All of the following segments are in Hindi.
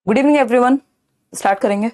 Good evening everyone. स्टार्ट करेंगे।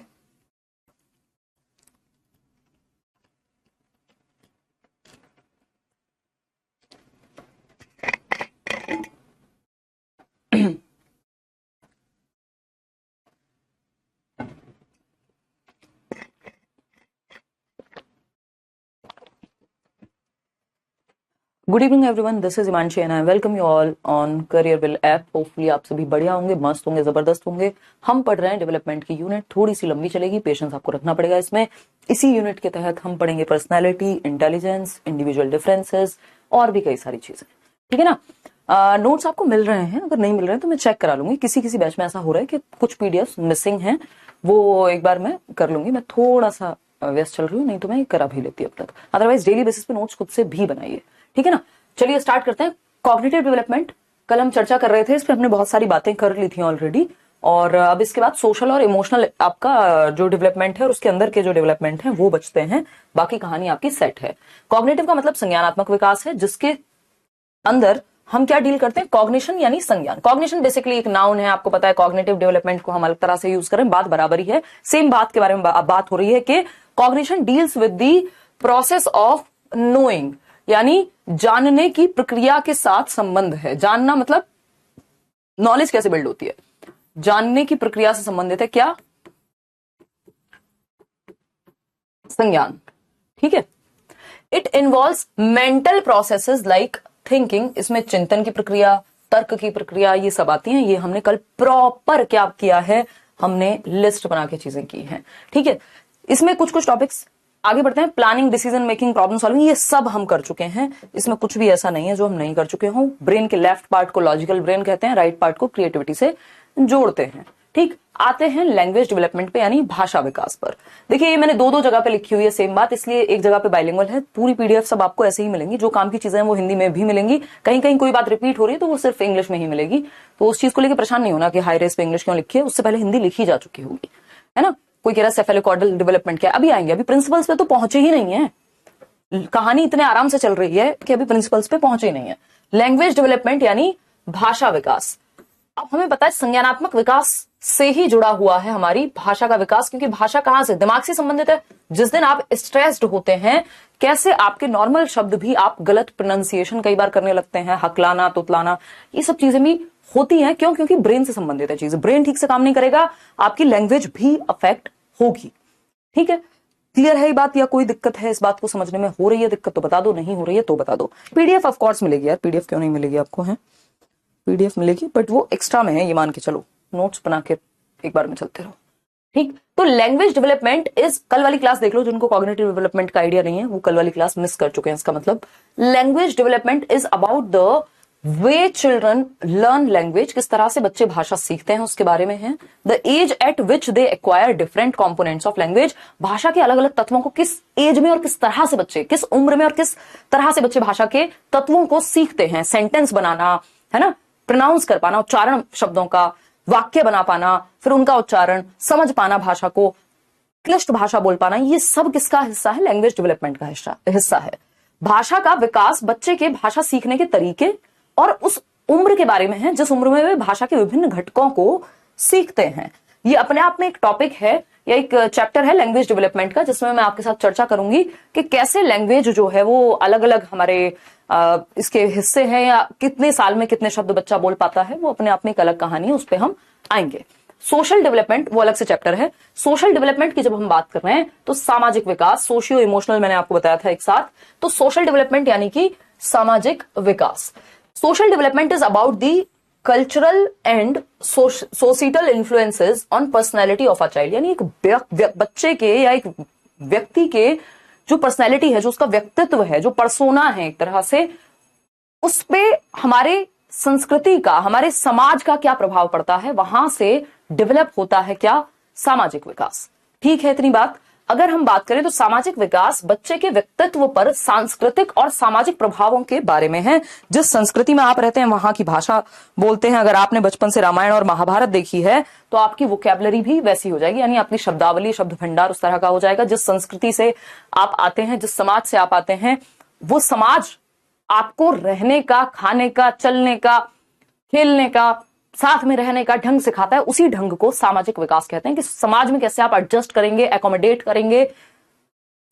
Good evening everyone, this is Himanshi and I welcome you all on career bill app. Hopefully आप सभी बढ़िया होंगे, मस्त होंगे, जबरदस्त होंगे। हम पढ़ रहे हैं डेवलपमेंट की यूनिट, थोड़ी सी लंबी चलेगी, पेशेंस आपको रखना पड़ेगा इसमें। इसी यूनिट के तहत हम पढ़ेंगे पर्सनैलिटी, इंटेलिजेंस, इंडिविजुअल डिफरेंसेस और भी कई सारी चीजें। ठीक है ना। नोट्स आपको मिल रहे हैं, अगर नहीं मिल रहे हैं तो मैं चेक करा लूंगी। किसी किसी बैच में ऐसा हो रहा है कि कुछ पीडीएफ मिसिंग हैं, वो एक बार मैं कर लूंगी। मैं थोड़ा सा व्यस्त चल रही हूँ, नहीं तो मैं करा भी लेती अब तक। अदरवाइज डेली बेसिस पे नोट्स खुद से भी बनाइए, ठीक है ना। चलिए स्टार्ट करते हैं। कॉग्निटिव डेवलपमेंट, कल हम चर्चा कर रहे थे, इस पे हमने बहुत सारी बातें कर ली थी ऑलरेडी। और अब इसके बाद सोशल और इमोशनल आपका जो डेवलपमेंट है और उसके अंदर के जो डेवलपमेंट है वो बचते हैं। बाकी कहानी आपकी सेट है। कॉग्निटिव का मतलब संज्ञानात्मक विकास है, जिसके अंदर हम क्या डील करते हैं, कॉग्निशन यानी संज्ञान। कॉग्निशन बेसिकली एक नाउन है, आपको पता है। कॉग्निटिव डेवलपमेंट को हम अलग तरह से यूज करें, बात बराबर ही है। सेम बात के बारे में बात हो रही है कि cognition deals with the process of knowing, यानी जानने की प्रक्रिया के साथ संबंध है। जानना मतलब नॉलेज कैसे बिल्ड होती है, जानने की प्रक्रिया से संबंधित है क्या, संज्ञान। ठीक है। It involves mental processes like thinking, इसमें चिंतन की प्रक्रिया, तर्क की प्रक्रिया, ये सब आती हैं। ये हमने कल प्रॉपर क्या किया है, हमने लिस्ट बना के चीजें की हैं। ठीक है। इसमें कुछ कुछ टॉपिक्स आगे बढ़ते हैं। Planning, decision making, problem solving, ये सब हम कर चुके हैं। इसमें कुछ भी ऐसा नहीं है जो हम नहीं कर चुके हों। ब्रेन के लेफ्ट पार्ट को लॉजिकल ब्रेन कहते हैं, राइट पार्ट को क्रिएटिविटी से जोड़ते हैं। ठीक। आते हैं लैंग्वेज डेवलपमेंट पे, यानी भाषा विकास पर। देखिए ये मैंने दो दो जगह पे लिखी हुई है सेम बात, इसलिए एक जगह पे बाइलिंगुअल है। पूरी पीडीएफ सब आपको ऐसे ही मिलेंगी। जो काम की चीजें हैं वो हिंदी में भी मिलेंगी। कहीं कहीं कोई बात रिपीट हो रही है तो वो सिर्फ इंग्लिश में ही मिलेगी। तो उस चीज को लेकर परेशान नहीं होना कि हाई रेस पे इंग्लिश क्यों लिखी है, उससे पहले हिंदी लिखी जा चुकी होगी, है ना। कोई कह रहा है सेफेलोकॉर्डल डेवलपमेंट क्या है, अभी आएंगे। अभी प्रिंसिपल्स पे तो पहुंचे ही नहीं है। कहानी इतने आराम से चल रही है कि अभी प्रिंसिपल्स पे पहुंचे ही नहीं है। लैंग्वेज डेवलपमेंट यानी भाषा विकास। अब हमें पता है संज्ञानात्मक विकास से ही जुड़ा हुआ है हमारी भाषा का विकास, क्योंकि भाषा कहां से, दिमाग से संबंधित है। जिस दिन आप स्ट्रेस्ड होते हैं, कैसे आपके नॉर्मल शब्द भी आप गलत प्रोनाउंसिएशन कई बार करने लगते हैं, हकलाना, तुतलाना, ये सब चीजें भी होती हैं। क्यों? क्योंकि ब्रेन से संबंधित है चीज। ब्रेन ठीक से काम नहीं करेगा, आपकी लैंग्वेज भी अफेक्ट होगी। ठीक है। क्लियर है ये बात, या कोई दिक्कत है इस बात को समझने में? हो रही है दिक्कत तो बता दो, नहीं हो रही है तो बता दो। पीडीएफ ऑफ कोर्स मिलेगी यार, पीडीएफ क्यों नहीं मिलेगी आपको, है पीडीएफ मिलेगी, बट वो एक्स्ट्रा में है, ये मान के चलो। नोट्स बना के एक बार में चलते रहो। ठीक। तो लैंग्वेज डेवलपमेंट इज, कल वाली क्लास देख लो, जिनको कॉग्निटिव डेवलपमेंट का आइडिया नहीं है वो कल वाली क्लास मिस कर चुके हैं। इसका मतलब language development is about the way children learn language, किस तरह से बच्चे भाषा सीखते हैं उसके बारे में है। The age at which they acquire different components of language, भाषा के अलग अलग तत्वों को किस एज में और किस तरह से बच्चे, किस उम्र में और किस तरह से बच्चे भाषा के तत्वों को सीखते हैं। सेंटेंस बनाना, है ना, प्रोनाउंस कर पाना, उच्चारण शब्दों का, वाक्य बना पाना, फिर उनका उच्चारण, समझ पाना, भाषा को क्लिष्ट भाषा बोल पाना, ये सब किसका हिस्सा है? लैंग्वेज डेवलपमेंट का हिस्सा है। भाषा का विकास बच्चे के भाषा सीखने के तरीके और उस उम्र के बारे में है जिस उम्र में वे भाषा के विभिन्न घटकों को सीखते हैं। ये अपने आप में एक टॉपिक है या एक चैप्टर है लैंग्वेज डेवलपमेंट का, जिसमें मैं आपके साथ चर्चा करूंगी कि कैसे लैंग्वेज जो है वो अलग अलग हमारे इसके हिस्से हैं, या कितने साल में कितने शब्द बच्चा बोल पाता है, वो अपने आप में एक अलग कहानी है, उस पर हम आएंगे। सोशल डेवलपमेंट वो अलग से चैप्टर है। सोशल डेवलपमेंट की जब हम बात कर रहे हैं तो सामाजिक विकास, सोशियो इमोशनल मैंने आपको बताया था एक साथ। तो सोशल डेवलपमेंट यानी कि सामाजिक विकास। Social development is about the cultural and societal influences on personality of a child, यानी एक बच्चे के या एक व्यक्ति के जो पर्सनैलिटी है, जो उसका व्यक्तित्व है, जो पर्सोना है एक तरह से, उस पे हमारे संस्कृति का, हमारे समाज का क्या प्रभाव पड़ता है, वहां से डेवलप होता है क्या, सामाजिक विकास। ठीक है इतनी बात। अगर हम बात करें तो सामाजिक विकास बच्चे के व्यक्तित्व पर सांस्कृतिक और सामाजिक प्रभावों के बारे में है। जिस संस्कृति में आप रहते हैं वहां की भाषा बोलते हैं। अगर आपने बचपन से रामायण और महाभारत देखी है तो आपकी वोकैबुलरी भी वैसी हो जाएगी, यानी आपकी शब्दावली, शब्द भंडार उस तरह का हो जाएगा। जिस संस्कृति से आप आते हैं, जिस समाज से आप आते हैं, वो समाज आपको रहने का, खाने का, चलने का, खेलने का, साथ में रहने का ढंग सिखाता है, उसी ढंग को सामाजिक विकास कहते हैं। कि समाज में कैसे आप एडजस्ट करेंगे, एकोमोडेट करेंगे,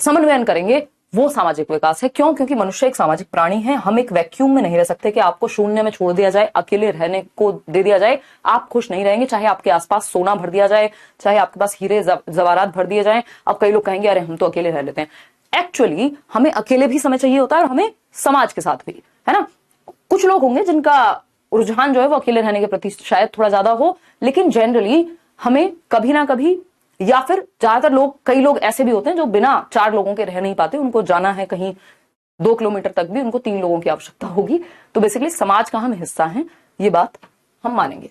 समन्वयन करेंगे, वो सामाजिक विकास है। क्यों? क्योंकि मनुष्य एक सामाजिक प्राणी है। हम एक वैक्यूम में नहीं रह सकते कि आपको शून्य में छोड़ दिया जाए, अकेले रहने को दे दिया जाए, आप खुश नहीं रहेंगे। चाहे आपके आसपास सोना भर दिया जाए, चाहे आपके पास हीरे जवाहरात भर दिए जाए। अब कई लोग कहेंगे अरे हम तो अकेले रह लेते हैं। एक्चुअली हमें अकेले भी समय चाहिए होता है और हमें समाज के साथ भी, है ना। कुछ लोग होंगे जिनका रुझान जो है वो अकेले रहने के प्रति शायद थोड़ा ज्यादा हो, लेकिन जनरली हमें कभी ना कभी, या फिर ज्यादातर लोग, कई लोग ऐसे भी होते हैं जो बिना 4 लोगों के रह नहीं पाते। उनको जाना है कहीं 2 किलोमीटर तक भी उनको 3 लोगों की आवश्यकता होगी। तो बेसिकली समाज का हम हिस्सा हैं, ये बात हम मानेंगे।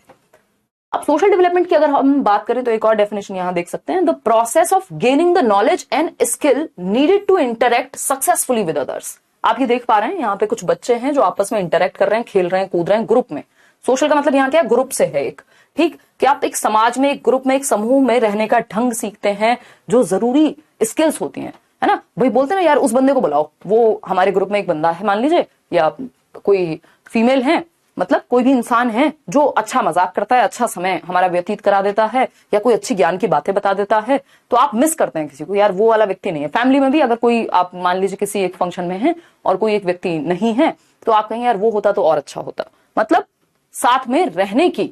अब सोशल डेवलपमेंट की अगर हम बात करें तो एक और डेफिनेशन यहां देख सकते हैं, the process of gaining the knowledge and skill needed to interact successfully with others. आप ये देख पा रहे हैं यहाँ पे कुछ बच्चे हैं जो आपस में इंटरेक्ट कर रहे हैं, खेल रहे हैं, कूद रहे हैं ग्रुप में। सोशल का मतलब यहाँ क्या है? ग्रुप से है एक, ठीक। कि आप एक समाज में, एक ग्रुप में, एक समूह में रहने का ढंग सीखते हैं, जो जरूरी स्किल्स होती हैं, है ना। भाई बोलते हैं ना यार उस बंदे को बुलाओ, वो हमारे ग्रुप में एक बंदा है मान लीजिए, या कोई फीमेल है, मतलब कोई भी इंसान है जो अच्छा मजाक करता है, अच्छा समय हमारा व्यतीत करा देता है, या कोई अच्छी ज्ञान की बातें बता देता है, तो आप मिस करते हैं किसी को, यार वो वाला व्यक्ति नहीं है। फैमिली में भी अगर कोई, आप मान लीजिए किसी एक फंक्शन में है और कोई एक व्यक्ति नहीं है, तो आप कहेंगे यार वो होता तो और अच्छा होता। मतलब साथ में रहने की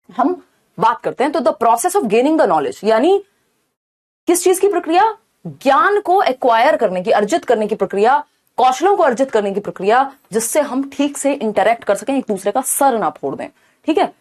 हम बात करते हैं। तो the process of gaining the knowledge, यानी किस चीज की प्रक्रिया? ज्ञान को एक्वायर करने की, अर्जित करने की प्रक्रिया, कौशलों को अर्जित करने की प्रक्रिया, जिससे हम ठीक से इंटरेक्ट कर सकें, एक दूसरे का सर ना फोड़ दें, ठीक है।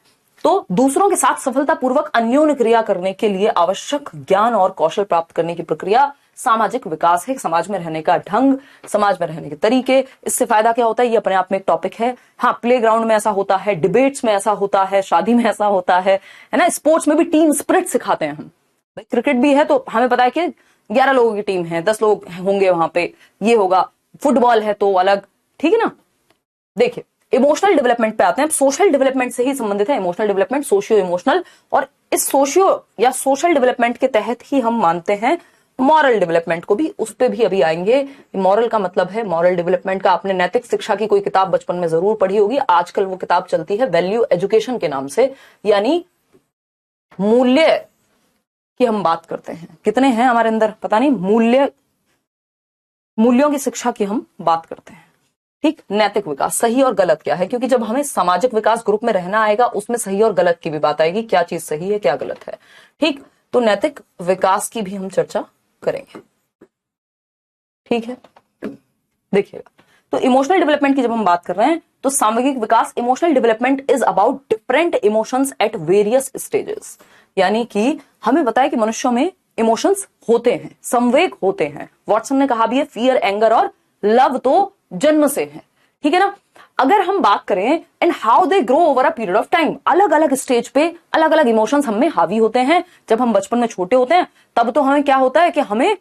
तो दूसरों के साथ सफलतापूर्वक अन्योन्य क्रिया करने के लिए आवश्यक ज्ञान और कौशल प्राप्त करने की प्रक्रिया सामाजिक विकास है। समाज में रहने का ढंग, समाज में रहने के तरीके, इससे फायदा क्या होता है ये अपने आप में एक टॉपिक है। हाँ, प्लेग्राउंड में ऐसा होता है, डिबेट्स में ऐसा होता है, शादी में ऐसा होता है ना। स्पोर्ट्स में भी टीम स्पिरिट सिखाते हैं हम। भाई क्रिकेट भी है तो हमें पता है कि 11 लोगों की टीम है, 10 लोग होंगे वहां पे, ये होगा। फुटबॉल है तो अलग, ठीक है ना। देखिए इमोशनल डेवलपमेंट पे आते हैं। सोशल डेवलपमेंट से ही संबंधित है इमोशनल डेवलपमेंट, सोशियो इमोशनल। और इस सोशियो या सोशल डेवलपमेंट के तहत ही हम मानते हैं मॉरल डेवलपमेंट को भी, उस पे भी अभी आएंगे। मॉरल का मतलब है मॉरल डेवलपमेंट का, आपने नैतिक शिक्षा की कोई किताब बचपन में जरूर पढ़ी होगी। आजकल वो किताब चलती है वैल्यू एजुकेशन के नाम से, यानी मूल्य की हम बात करते हैं। कितने हैं हमारे अंदर पता नहीं, मूल्यों की शिक्षा की हम बात करते हैं, ठीक। नैतिक विकास, सही और गलत क्या है, क्योंकि जब हमें सामाजिक विकास ग्रुप में रहना आएगा उसमें सही और गलत की भी बात आएगी, क्या चीज सही है क्या गलत है, ठीक। तो नैतिक विकास की भी हम चर्चा करेंगे, ठीक है। देखिएगा, तो इमोशनल डेवलपमेंट की जब हम बात कर रहे हैं तो सामूहिक विकास, emotional development is about different emotions at various stages. यानी कि हमें बताया कि मनुष्यों में इमोशंस होते हैं, संवेग होते हैं। वॉटसन ने कहा भी है फियर, एंगर और लव तो जन्म से है, ठीक है ना। अगर हम बात करें and how they grow over a period of time, अलग अलग स्टेज पे अलग अलग इमोशंस हम में हावी होते हैं। जब हम बचपन में छोटे होते हैं तब तो हमें क्या होता है कि हमें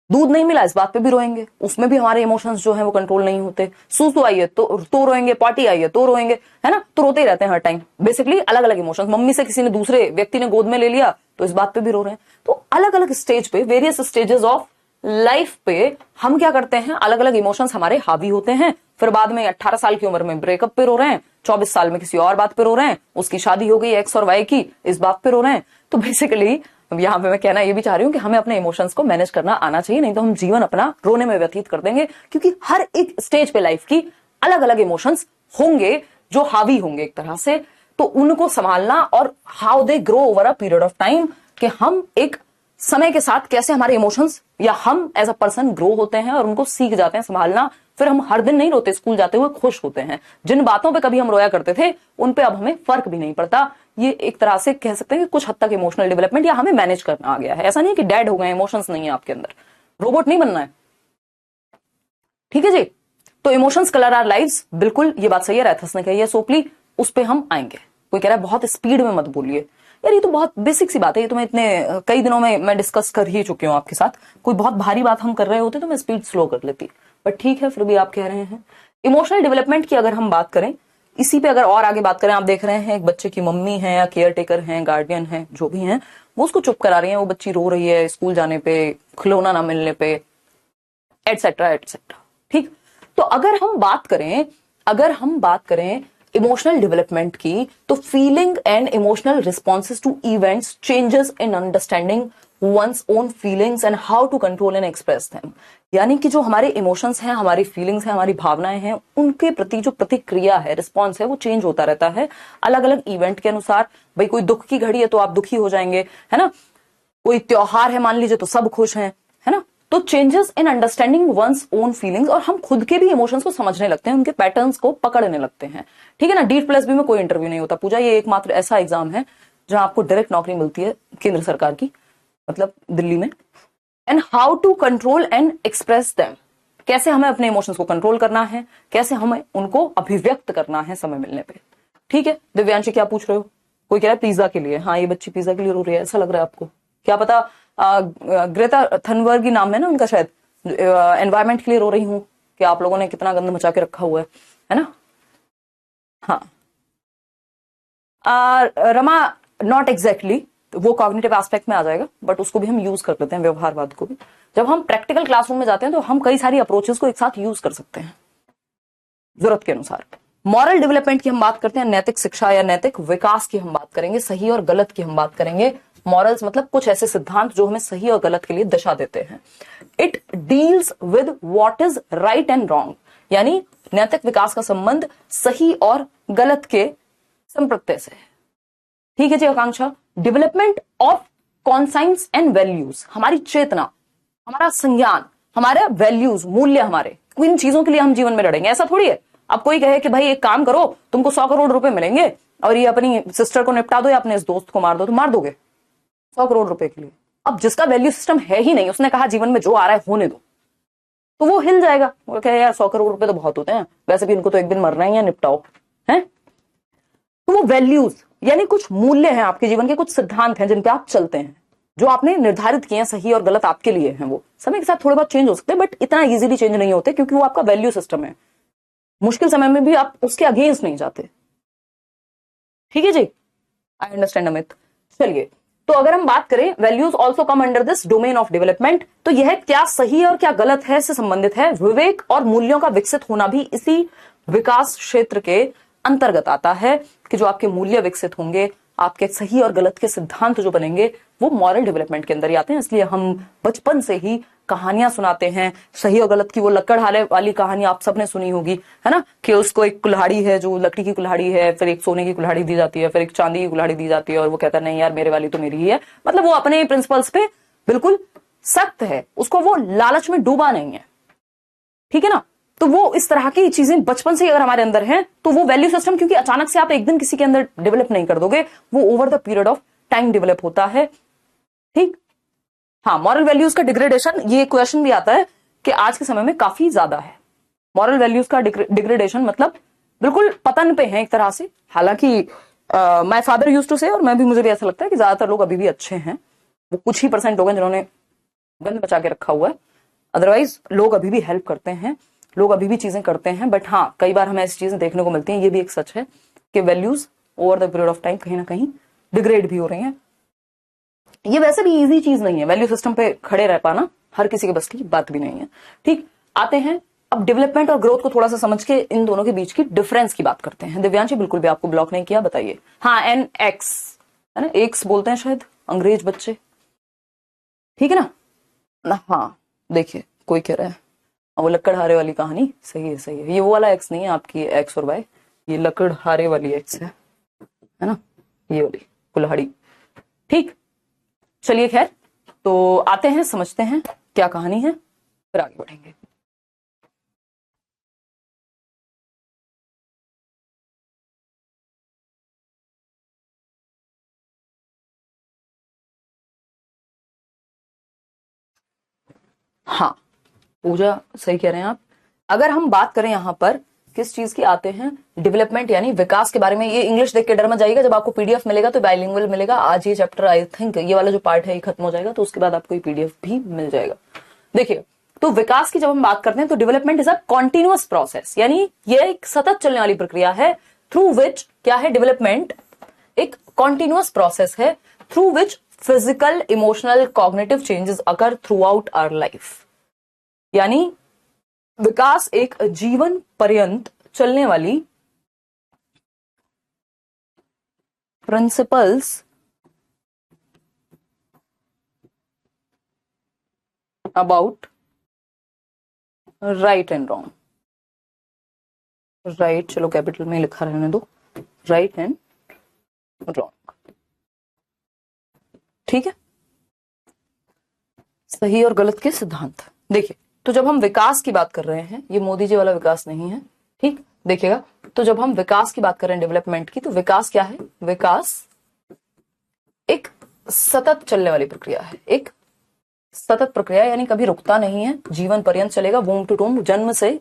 दूध नहीं मिला इस बात पे भी रोएंगे, उसमें भी हमारे इमोशंस जो हैं वो कंट्रोल नहीं होते। सूसू आई है तो रोएंगे, पार्टी आई है तो रोएंगे, है ना। तो रोते ही रहते हैं हर टाइम। बेसिकली अलग अलग इमोशंस, मम्मी से किसी ने दूसरे व्यक्ति ने गोद में ले लिया तो इस बात पे भी रो रहे हैं। तो अलग अलग स्टेज पे, वेरियस स्टेजेस ऑफ लाइफ पे हम क्या करते हैं, अलग अलग इमोशंस हमारे हावी होते हैं। फिर बाद में 18 साल की उम्र में ब्रेकअप पे रो रहे हैं, 24 साल में किसी और बात पे रो रहे हैं, उसकी शादी हो गई एक्स और वाई की, इस बात पे रो रहे हैं। तो बेसिकली यहां पे मैं कहना ये भी चाह रही हूं कि हमें अपने इमोशंस को मैनेज करना आना चाहिए, नहीं तो हम जीवन अपना रोने में व्यतीत कर देंगे। क्योंकि हर एक स्टेज पे लाइफ की अलग अलग इमोशंस होंगे जो हावी होंगे एक तरह से, तो उनको संभालना और how they grow over a period of time, कि हम एक समय के साथ कैसे हमारे इमोशंस या हम एज अ पर्सन ग्रो होते हैं और उनको सीख जाते हैं संभालना। फिर हम हर दिन नहीं रोते, स्कूल जाते हुए खुश होते हैं। जिन बातों पे कभी हम रोया करते थे उन पे अब हमें फर्क भी नहीं पड़ता। ये एक तरह से कह सकते हैं कि कुछ हद तक इमोशनल डेवलपमेंट या हमें मैनेज करना आ गया है। ऐसा नहीं है कि डेड हो गए, इमोशंस नहीं है आपके अंदर, रोबोट नहीं बनना है, ठीक है जी। तो इमोशंस कलर आवर लाइव्स, बिल्कुल ये बात सही है, रैथस ने कही है सोपली, उस पे हम आएंगे। कोई कह रहा है बहुत स्पीड में मत बोलिए, यार ये तो बहुत बेसिक सी बात है, ये तो मैं इतने कई दिनों में मैं डिस्कस कर ही चुकी हूं आपके साथ। कोई बहुत भारी बात हम कर रहे होते तो मैं स्पीड स्लो कर लेती, बट ठीक है फिर भी आप कह रहे हैं। इमोशनल डेवलपमेंट की अगर हम बात करें, इसी पे अगर और आगे बात करें, आप देख रहे हैं एक बच्चे की मम्मी है या केयर टेकर हैं, गार्डियन है, जो भी हैं, वो उसको चुप करा रही है, वो बच्ची रो रही है स्कूल जाने पे, खिलौना ना मिलने पे, एटसेट्रा एटसेट्रा, ठीक। तो अगर हम बात करें इमोशनल डेवलपमेंट की, तो feeling and emotional responses to events, changes in understanding one's own feelings and how to control and express them। यानी कि जो हमारे इमोशंस हैं, हमारी फीलिंग्स हैं, हमारी भावनाएं हैं, उनके प्रति जो प्रतिक्रिया है, रिस्पॉन्स है, वो चेंज होता रहता है अलग अलग इवेंट के अनुसार। भाई कोई दुख की घड़ी है तो आप दुखी हो जाएंगे, है ना। कोई त्योहार है मान लीजिए तो सब खुश हैं, है ना। तो changes in understanding one's own feelings, और हम खुद के भी इमोशंस को समझने लगते हैं, उनके पैटर्न्स को पकड़ने लगते हैं। ठीक है ना। DEET+B में कोई इंटरव्यू नहीं होता पूजा, ये एकमात्र ऐसा एग्जाम है जहां आपको डायरेक्ट नौकरी मिलती है केंद्र सरकार की, मतलब दिल्ली में। And how to control and express them, कैसे हमें अपने इमोशंस को कंट्रोल करना है, कैसे हमें उनको अभिव्यक्त करना है समय मिलने पे। ठीक है। दिव्यांशी क्या पूछ रहे हो? कोई कह रहा है पिज्जा के लिए। हाँ, ये बच्ची पिज्जा के लिए रो रही है, ऐसा लग रहा है आपको? क्या पता ग्रेटा थनबर्ग की नाम है ना उनका, शायद एनवायरमेंट के लिए रो रही हूं कि आप लोगों ने कितना गंद मचा के रखा हुआ है ना। हाँ, रमा नॉट एग्जैक्टली, वो कॉग्निटिव एस्पेक्ट में आ जाएगा, बट उसको भी हम यूज कर लेते हैं, व्यवहारवाद को भी। जब हम प्रैक्टिकल क्लासरूम में जाते हैं तो हम कई सारी अप्रोचेस को एक साथ यूज कर सकते हैं जरूरत के अनुसार। मॉरल डेवलपमेंट की हम बात करते हैं, नैतिक शिक्षा या नैतिक विकास की हम बात करेंगे, सही और गलत की हम बात करेंगे। मॉरल्स मतलब कुछ ऐसे सिद्धांत जो हमें सही और गलत के लिए दिशा देते हैं। It deals with what is right and wrong, यानी नैतिक विकास का संबंध सही और गलत के संप्रत्यय से है। ठीक है जी Akanksha. Development of conscience and values, हमारी चेतना, हमारा संज्ञान, हमारे वैल्यूज, मूल्य, हमारे किन चीजों के लिए हम जीवन में लड़ेंगे। ऐसा थोड़ी है अब कोई कहे कि भाई एक काम करो, तुमको 100 करोड़ रुपए मिलेंगे और ये अपनी सिस्टर को निपटा दो या अपने इस दोस्त को मार दो, तो मार दोगे 100 करोड़ रुपए के लिए? अब जिसका वैल्यू सिस्टम है ही नहीं, उसने कहा जीवन में जो आ रहा है होने दो, तो वो हिल जाएगा, वो कहे यार 100 करोड़ रुपए तो बहुत होते हैं, वैसे भी इनको तो एक दिन मरना ही है, निपटाओ, है। तो वो वैल्यूज यानी कुछ मूल्य हैं आपके जीवन के, कुछ सिद्धांत हैं जिन पे आप चलते हैं, जो आपने निर्धारित किए हैं, सही और गलत आपके लिए हैं। वो समय के साथ थोड़े बहुत चेंज हो सकते हैं, बट इतना इजीली चेंज नहीं होते, क्योंकि वो आपका वैल्यू सिस्टम है। मुश्किल समय में भी आप उसके अगेंस्ट नहीं जाते। ठीक है जी, आई अंडरस्टैंड अमित। चलिए, तो अगर हम बात करें values also come under this domain of development, तो यह क्या सही और क्या गलत है से संबंधित है। विवेक और मूल्यों का विकसित होना भी इसी विकास क्षेत्र के अंतर्गत आता है, कि जो आपके मूल्य विकसित होंगे, आपके सही और गलत के सिद्धांत जो बनेंगे, वो मॉरल डेवलपमेंट के अंदर ही आते हैं। इसलिए हम बचपन से ही कहानियां सुनाते हैं सही और गलत की। वो लकड़हारे वाली कहानी आप सबने सुनी होगी, है ना, कि उसको एक कुल्हाड़ी है जो लकड़ी की कुल्हाड़ी है, फिर एक सोने की कुल्हाड़ी दी जाती है, फिर एक चांदी की कुल्हाड़ी दी जाती है, और वो कहता है नहीं यार मेरे वाली तो मेरी ही है। मतलब वो अपने प्रिंसिपल्स पे बिल्कुल सख्त है, उसको वो लालच में डूबा नहीं है। ठीक है ना। तो वो इस तरह की चीजें बचपन से अगर हमारे अंदर हैं, तो वो वैल्यू सिस्टम, क्योंकि अचानक से आप एक दिन किसी के अंदर डेवलप नहीं कर दोगे, वो over the period of time develop होता है। ठीक। हाँ, मॉरल वैल्यूज का डिग्रेडेशन, ये क्वेश्चन भी आता है कि आज के समय में काफी ज्यादा है। मॉरल वैल्यूज का डिग्रेडेशन मतलब बिल्कुल पतन पे है एक तरह से। हालांकि माय फादर यूज्ड टू से, और मुझे भी ऐसा लगता है कि ज्यादातर लोग अभी भी अच्छे हैं। वो कुछ ही % लोग हैं जिन्होंने गंद बचा के रखा हुआ है, अदरवाइज लोग अभी भी हेल्प करते हैं, लोग अभी भी चीजें करते हैं। बट हाँ, कई बार हमें ऐसी चीजें देखने को मिलती हैं, ये भी एक सच है कि values over the period of time कहीं ना कहीं डिग्रेड भी हो रही हैं। ये वैसे भी इजी चीज नहीं है, वैल्यू सिस्टम पे खड़े रह पाना हर किसी के बस की बात भी नहीं है। ठीक, आते हैं अब डेवलपमेंट और ग्रोथ को थोड़ा सा समझ के इन दोनों के बीच की डिफरेंस की बात करते हैं। दिव्यांशी बिल्कुल भी आपको ब्लॉक नहीं किया, बताइए। हाँ, NX है ना, एक्स बोलते हैं शायद अंग्रेज बच्चे। ठीक है ना। हाँ, देखिए कोई कह रहा है वो लकड़हारे वाली कहानी, सही है सही है। ये वो वाला एक्स नहीं है आपकी एक्स और वाई, ये लकड़हारे वाली एक्स है ना, ये वाली कुल्हाड़ी। ठीक, चलिए खैर, तो आते हैं समझते हैं क्या कहानी है, फिर आगे बढ़ेंगे। हाँ, पूजा सही कह रहे हैं आप। अगर हम बात करें यहां पर किस चीज की, आते हैं डेवलपमेंट यानी विकास के बारे में। ये इंग्लिश देख के डर मत जाइएगा, जब आपको PDF मिलेगा तो बाइलिंगुअल मिलेगा। आज ये चैप्टर आई थिंक ये वाला जो पार्ट है ये खत्म हो जाएगा, तो उसके बाद आपको PDF भी मिल जाएगा। देखिए, तो विकास की जब हम बात करते हैं तो development is a continuous process, यानी ये एक सतत चलने वाली प्रक्रिया है। थ्रू विच, क्या है डेवलपमेंट, एक कॉन्टिन्यूअस प्रोसेस है through which physical, emotional, cognitive changes occur throughout our life. यानी विकास एक जीवन पर्यंत चलने वाली principles about right and wrong, right चलो कैपिटल में लिखा रहने दो, राइट एंड रॉन्ग, ठीक है, सही और गलत के सिद्धांत। देखिए, तो जब हम विकास की बात कर रहे हैं, ये मोदी जी वाला विकास नहीं है, ठीक, देखिएगा, तो जब हम विकास की बात कर रहे हैं, डेवलपमेंट की, तो विकास क्या है? विकास एक सतत चलने वाली प्रक्रिया है, एक सतत प्रक्रिया, यानी कभी रुकता नहीं है, जीवन पर्यंत चलेगा, वूम टू टूम, जन्म से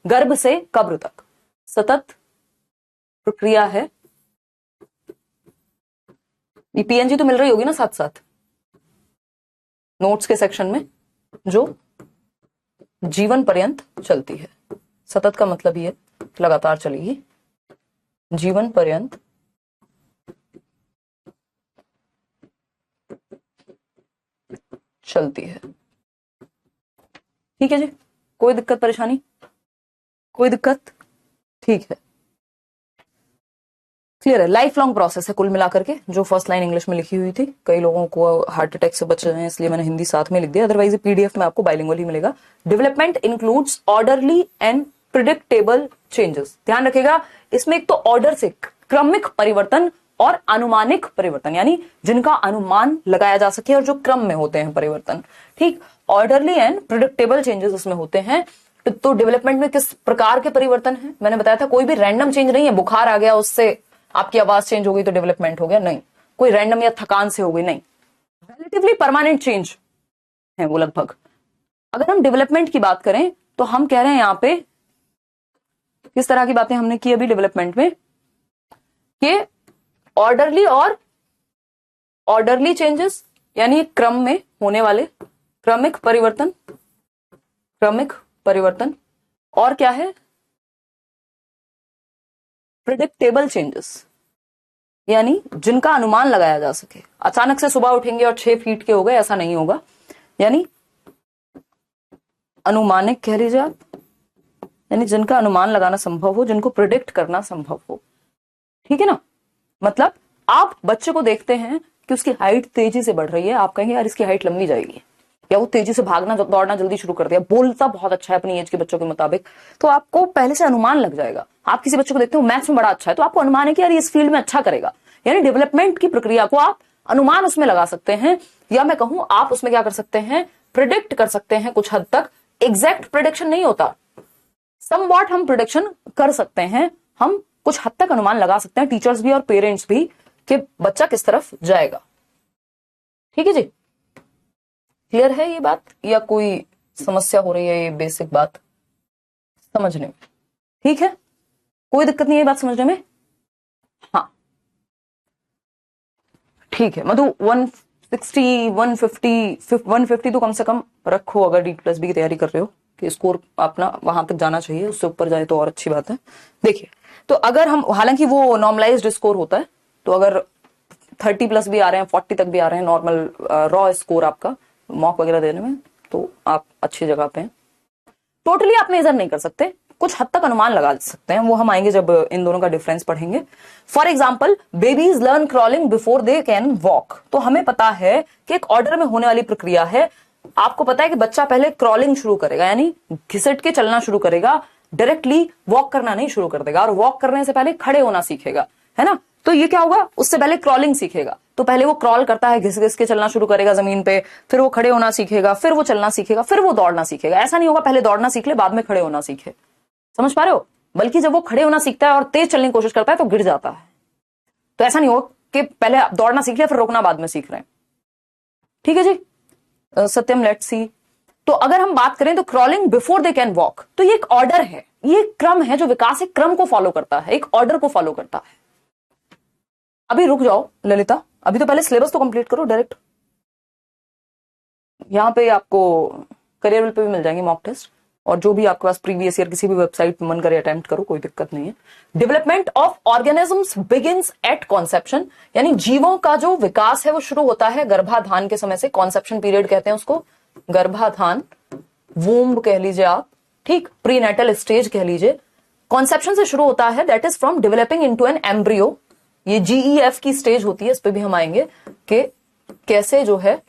गर्भ से कब्र तक, सतत प्रक्रिया है। ये पीएनजी तो मिल रही होगी ना साथ साथ नोट्स के सेक्शन में, जो जीवन पर्यंत चलती है। सतत का मतलब ये लगातार चलेगी, जीवन पर्यंत चलती है, ठीक है जी, कोई दिक्कत परेशानी, कोई दिक्कत, ठीक है, क्लियर है। लाइफ लॉन्ग प्रोसेस है कुल मिलाकर के, जो फर्स्ट लाइन इंग्लिश में लिखी हुई थी, कई लोगों को हार्ट अटैक से बच रहे हैं इसलिए मैंने हिंदी साथ में लिख दिया, अदरवाइज पीडीएफ में आपको बाइलिंगुअल ही मिलेगा। Development includes orderly and predictable changes, ध्यान रखिएगा, इसमें एक तो ऑर्डर से क्रमिक परिवर्तन और अनुमानिक परिवर्तन, यानी जिनका अनुमान लगाया जा सके और जो क्रम में होते हैं परिवर्तन, ठीक, ऑर्डरली एंड प्रिडिक्टेबल चेंजेस उसमें होते हैं। तो डेवलपमेंट में किस प्रकार के परिवर्तन है? मैंने बताया था कोई भी रैंडम चेंज नहीं है, बुखार आ गया उससे आपकी आवाज चेंज हो गई तो डेवलपमेंट हो गया, नहीं, कोई रैंडम या थकान से हो गई, नहीं, रिलेटिवली परमानेंट चेंज है वो लगभग। अगर हम डेवलपमेंट की बात करें तो हम कह रहे हैं यहां पे किस तरह की बातें हमने की अभी डेवलपमेंट में, कि ऑर्डरली और ऑर्डरली चेंजेस, यानी क्रम में होने वाले क्रमिक परिवर्तन, और क्या है? प्रिडिक्टेबल चेंजेस, यानी जिनका अनुमान लगाया जा सके। अचानक से सुबह उठेंगे और 6 फीट के हो गए, ऐसा नहीं होगा, यानी अनुमानिक कह लीजिए आप, यानी जिनका अनुमान लगाना संभव हो, जिनको प्रिडिक्ट करना संभव हो, ठीक है ना। मतलब आप बच्चे को देखते हैं कि उसकी हाइट तेजी से बढ़ रही है, आप कहेंगे यार इसकी हाइट लंबी जाएगी, या वो तेजी से भागना दौड़ना जल्दी शुरू कर दिया, बोलता बहुत अच्छा है अपनी एज के बच्चों के मुताबिक, तो आपको पहले से अनुमान लग जाएगा। आप किसी बच्चे को देखते हो मैथ्स में बड़ा अच्छा है, तो आपको अनुमान है कि यार इस फील्ड में अच्छा करेगा, यानी डेवलपमेंट की प्रक्रिया को आप अनुमान उसमें लगा सकते हैं, या मैं कहूं आप उसमें क्या कर सकते हैं, प्रिडिक्ट कर सकते हैं कुछ हद तक। एग्जैक्ट प्रिडिक्शन नहीं होता, समवॉट हम प्रिडिक्शन कर सकते हैं, हम कुछ हद तक अनुमान लगा सकते हैं, टीचर्स भी और पेरेंट्स भी, कि बच्चा किस तरफ जाएगा, ठीक है जी। क्लियर है ये बात, या कोई समस्या हो रही है ये बेसिक बात समझने में? ठीक है, कोई दिक्कत नहीं है बात समझने में? हाँ ठीक है मधु, 160 150 तो कम से कम रखो अगर D+B की तैयारी कर रहे हो, कि स्कोर अपना वहां तक जाना चाहिए, उससे ऊपर जाए तो और अच्छी बात है। देखिए, तो अगर हम, हालांकि वो नॉर्मलाइज्ड स्कोर होता है, तो अगर 30+ भी आ रहे हैं, 40 तक भी आ रहे हैं नॉर्मल रॉ स्कोर आपका मॉक वगैरह देने में, तो आप अच्छी जगह पे हैं। टोटली आप मेजर नहीं कर सकते, कुछ हद तक अनुमान लगा सकते हैं, वो हम आएंगे जब इन दोनों का डिफरेंस पढ़ेंगे। For example, babies learn crawling before they can walk, तो हमें पता है कि एक ऑर्डर में होने वाली प्रक्रिया है। आपको पता है कि बच्चा पहले क्रॉलिंग शुरू करेगा, यानी घिसट के चलना शुरू करेगा, डायरेक्टली वॉक करना नहीं शुरू कर देगा, और वॉक करने से पहले खड़े होना सीखेगा, है ना। तो ये क्या होगा, उससे पहले क्रॉलिंग सीखेगा, तो पहले वो क्रॉल करता है, घिस घिस के चलना शुरू करेगा जमीन पे, फिर वो खड़े होना सीखेगा, फिर वो चलना सीखेगा, फिर वो दौड़ना सीखेगा। ऐसा नहीं होगा पहले दौड़ना सीख ले बाद में खड़े होना सीखे, समझ पा रहे हो? बल्कि जब वो खड़े होना सीखता है और तेज चलने की कोशिश करता है तो गिर जाता है। तो ऐसा नहीं होगा कि पहले दौड़ना सीख लिया फिर रोकना बाद में सीख रहे हैं, ठीक है जी। सत्यम, लेट्स सी। तो अगर हम बात करें तो crawling before they can walk, तो ये एक ऑर्डर है, ये एक क्रम है, जो विकास एक क्रम को फॉलो करता है, एक ऑर्डर को फॉलो करता है। अभी रुक जाओ ललिता, अभी तो पहले सिलेबस तो कंप्लीट करो डायरेक्ट। यहां पे आपको करियर पे भी मिल जाएंगे मॉक टेस्ट, और जो भी आपके पास प्रीवियस ईयर किसी भी वेबसाइट पे मन करे अटेम्प्ट करो, कोई दिक्कत नहीं है। Development of organisms begins at conception, यानी जीवों का जो विकास है वो शुरू होता है गर्भाधान के समय से, कॉन्सेप्शन पीरियड कहते हैं उसको, गर्भाधान, वूम्ब कह लीजिए आप, ठीक, प्रीनेटल स्टेज कह लीजिए, कॉन्सेप्शन से शुरू होता है, that is from developing into an embryo, ये GEF की स्टेज होती है, इस पे भी हम आएंगे कि कैसे जो है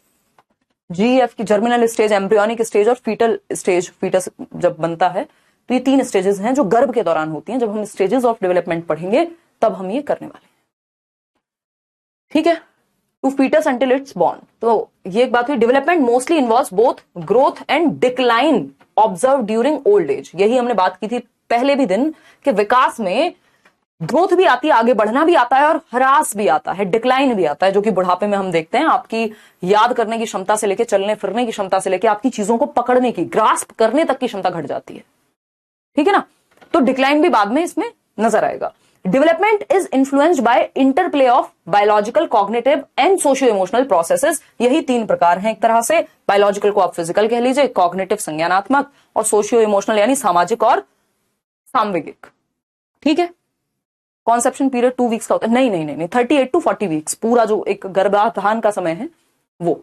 GEF की जर्मिनल स्टेज, एम्ब्रियोनिक स्टेज और फीटल स्टेज, फीटस जब बनता है तो ये 3 स्टेजेस हैं जो गर्भ के दौरान होती हैं। जब हम स्टेजेस ऑफ डेवलपमेंट पढ़ेंगे तब हम ये करने वाले हैं, ठीक है। To foetus until it's born, तो ये एक बात हुई। Development mostly involves both growth and decline observe during old age. यही हमने बात की थी पहले भी दिन कि विकास में ग्रोथ भी आती है, आगे बढ़ना भी आता है और ह्रास भी आता है, डिक्लाइन भी आता है, जो कि बुढ़ापे में हम देखते हैं। आपकी याद करने की क्षमता से लेकर चलने फिरने की क्षमता से लेकर आपकी चीजों को पकड़ने की, ग्रास्प करने तक की क्षमता घट जाती है, ठीक है ना। तो डिक्लाइन भी बाद में इसमें नजर आएगा। Development is influenced by interplay of biological, cognitive and socio emotional processes. यही 3 प्रकार हैं एक तरह से। बायोलॉजिकल को आप फिजिकल कह लीजिए, कॉग्निटिव संज्ञानात्मक, और सोशियो इमोशनल यानी सामाजिक और सामविगिक, ठीक है। कॉन्सेप्शन पीरियड 2 वीक्स का होता है, नहीं 38 to 40 वीक्स, पूरा जो एक गर्भाधान का समय है वो।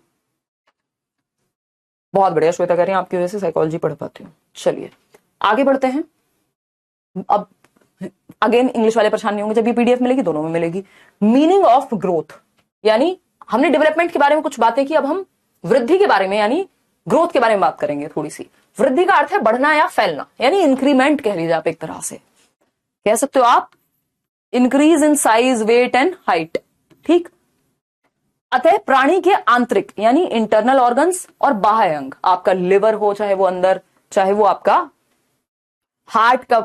बहुत बढ़िया श्वेता कह रही हैं, आपकी वजह से साइकोलॉजी पढ़ पाती हूँ। चलिए आगे बढ़ते हैं। अब अगेन इंग्लिश वाले परेशान नहीं होंगे, जब ये PDF मिलेगी दोनों में मिलेगी। मीनिंग ऑफ ग्रोथ, यानी हमने डेवलपमेंट के बारे में कुछ बातें की, अब हम वृद्धि के बारे में यानी ग्रोथ के बारे में बात करेंगे थोड़ी सी। वृद्धि का अर्थ है बढ़ना या फैलना, यानी इंक्रीमेंट कह लीजिए आप, एक तरह से कह सकते हो आप increase in size, weight and height, ठीक। अतः प्राणी के आंतरिक यानी इंटरनल ऑर्गन्स और बाह्य अंग, आपका लिवर हो चाहे वो अंदर, चाहे वो आपका हार्ट का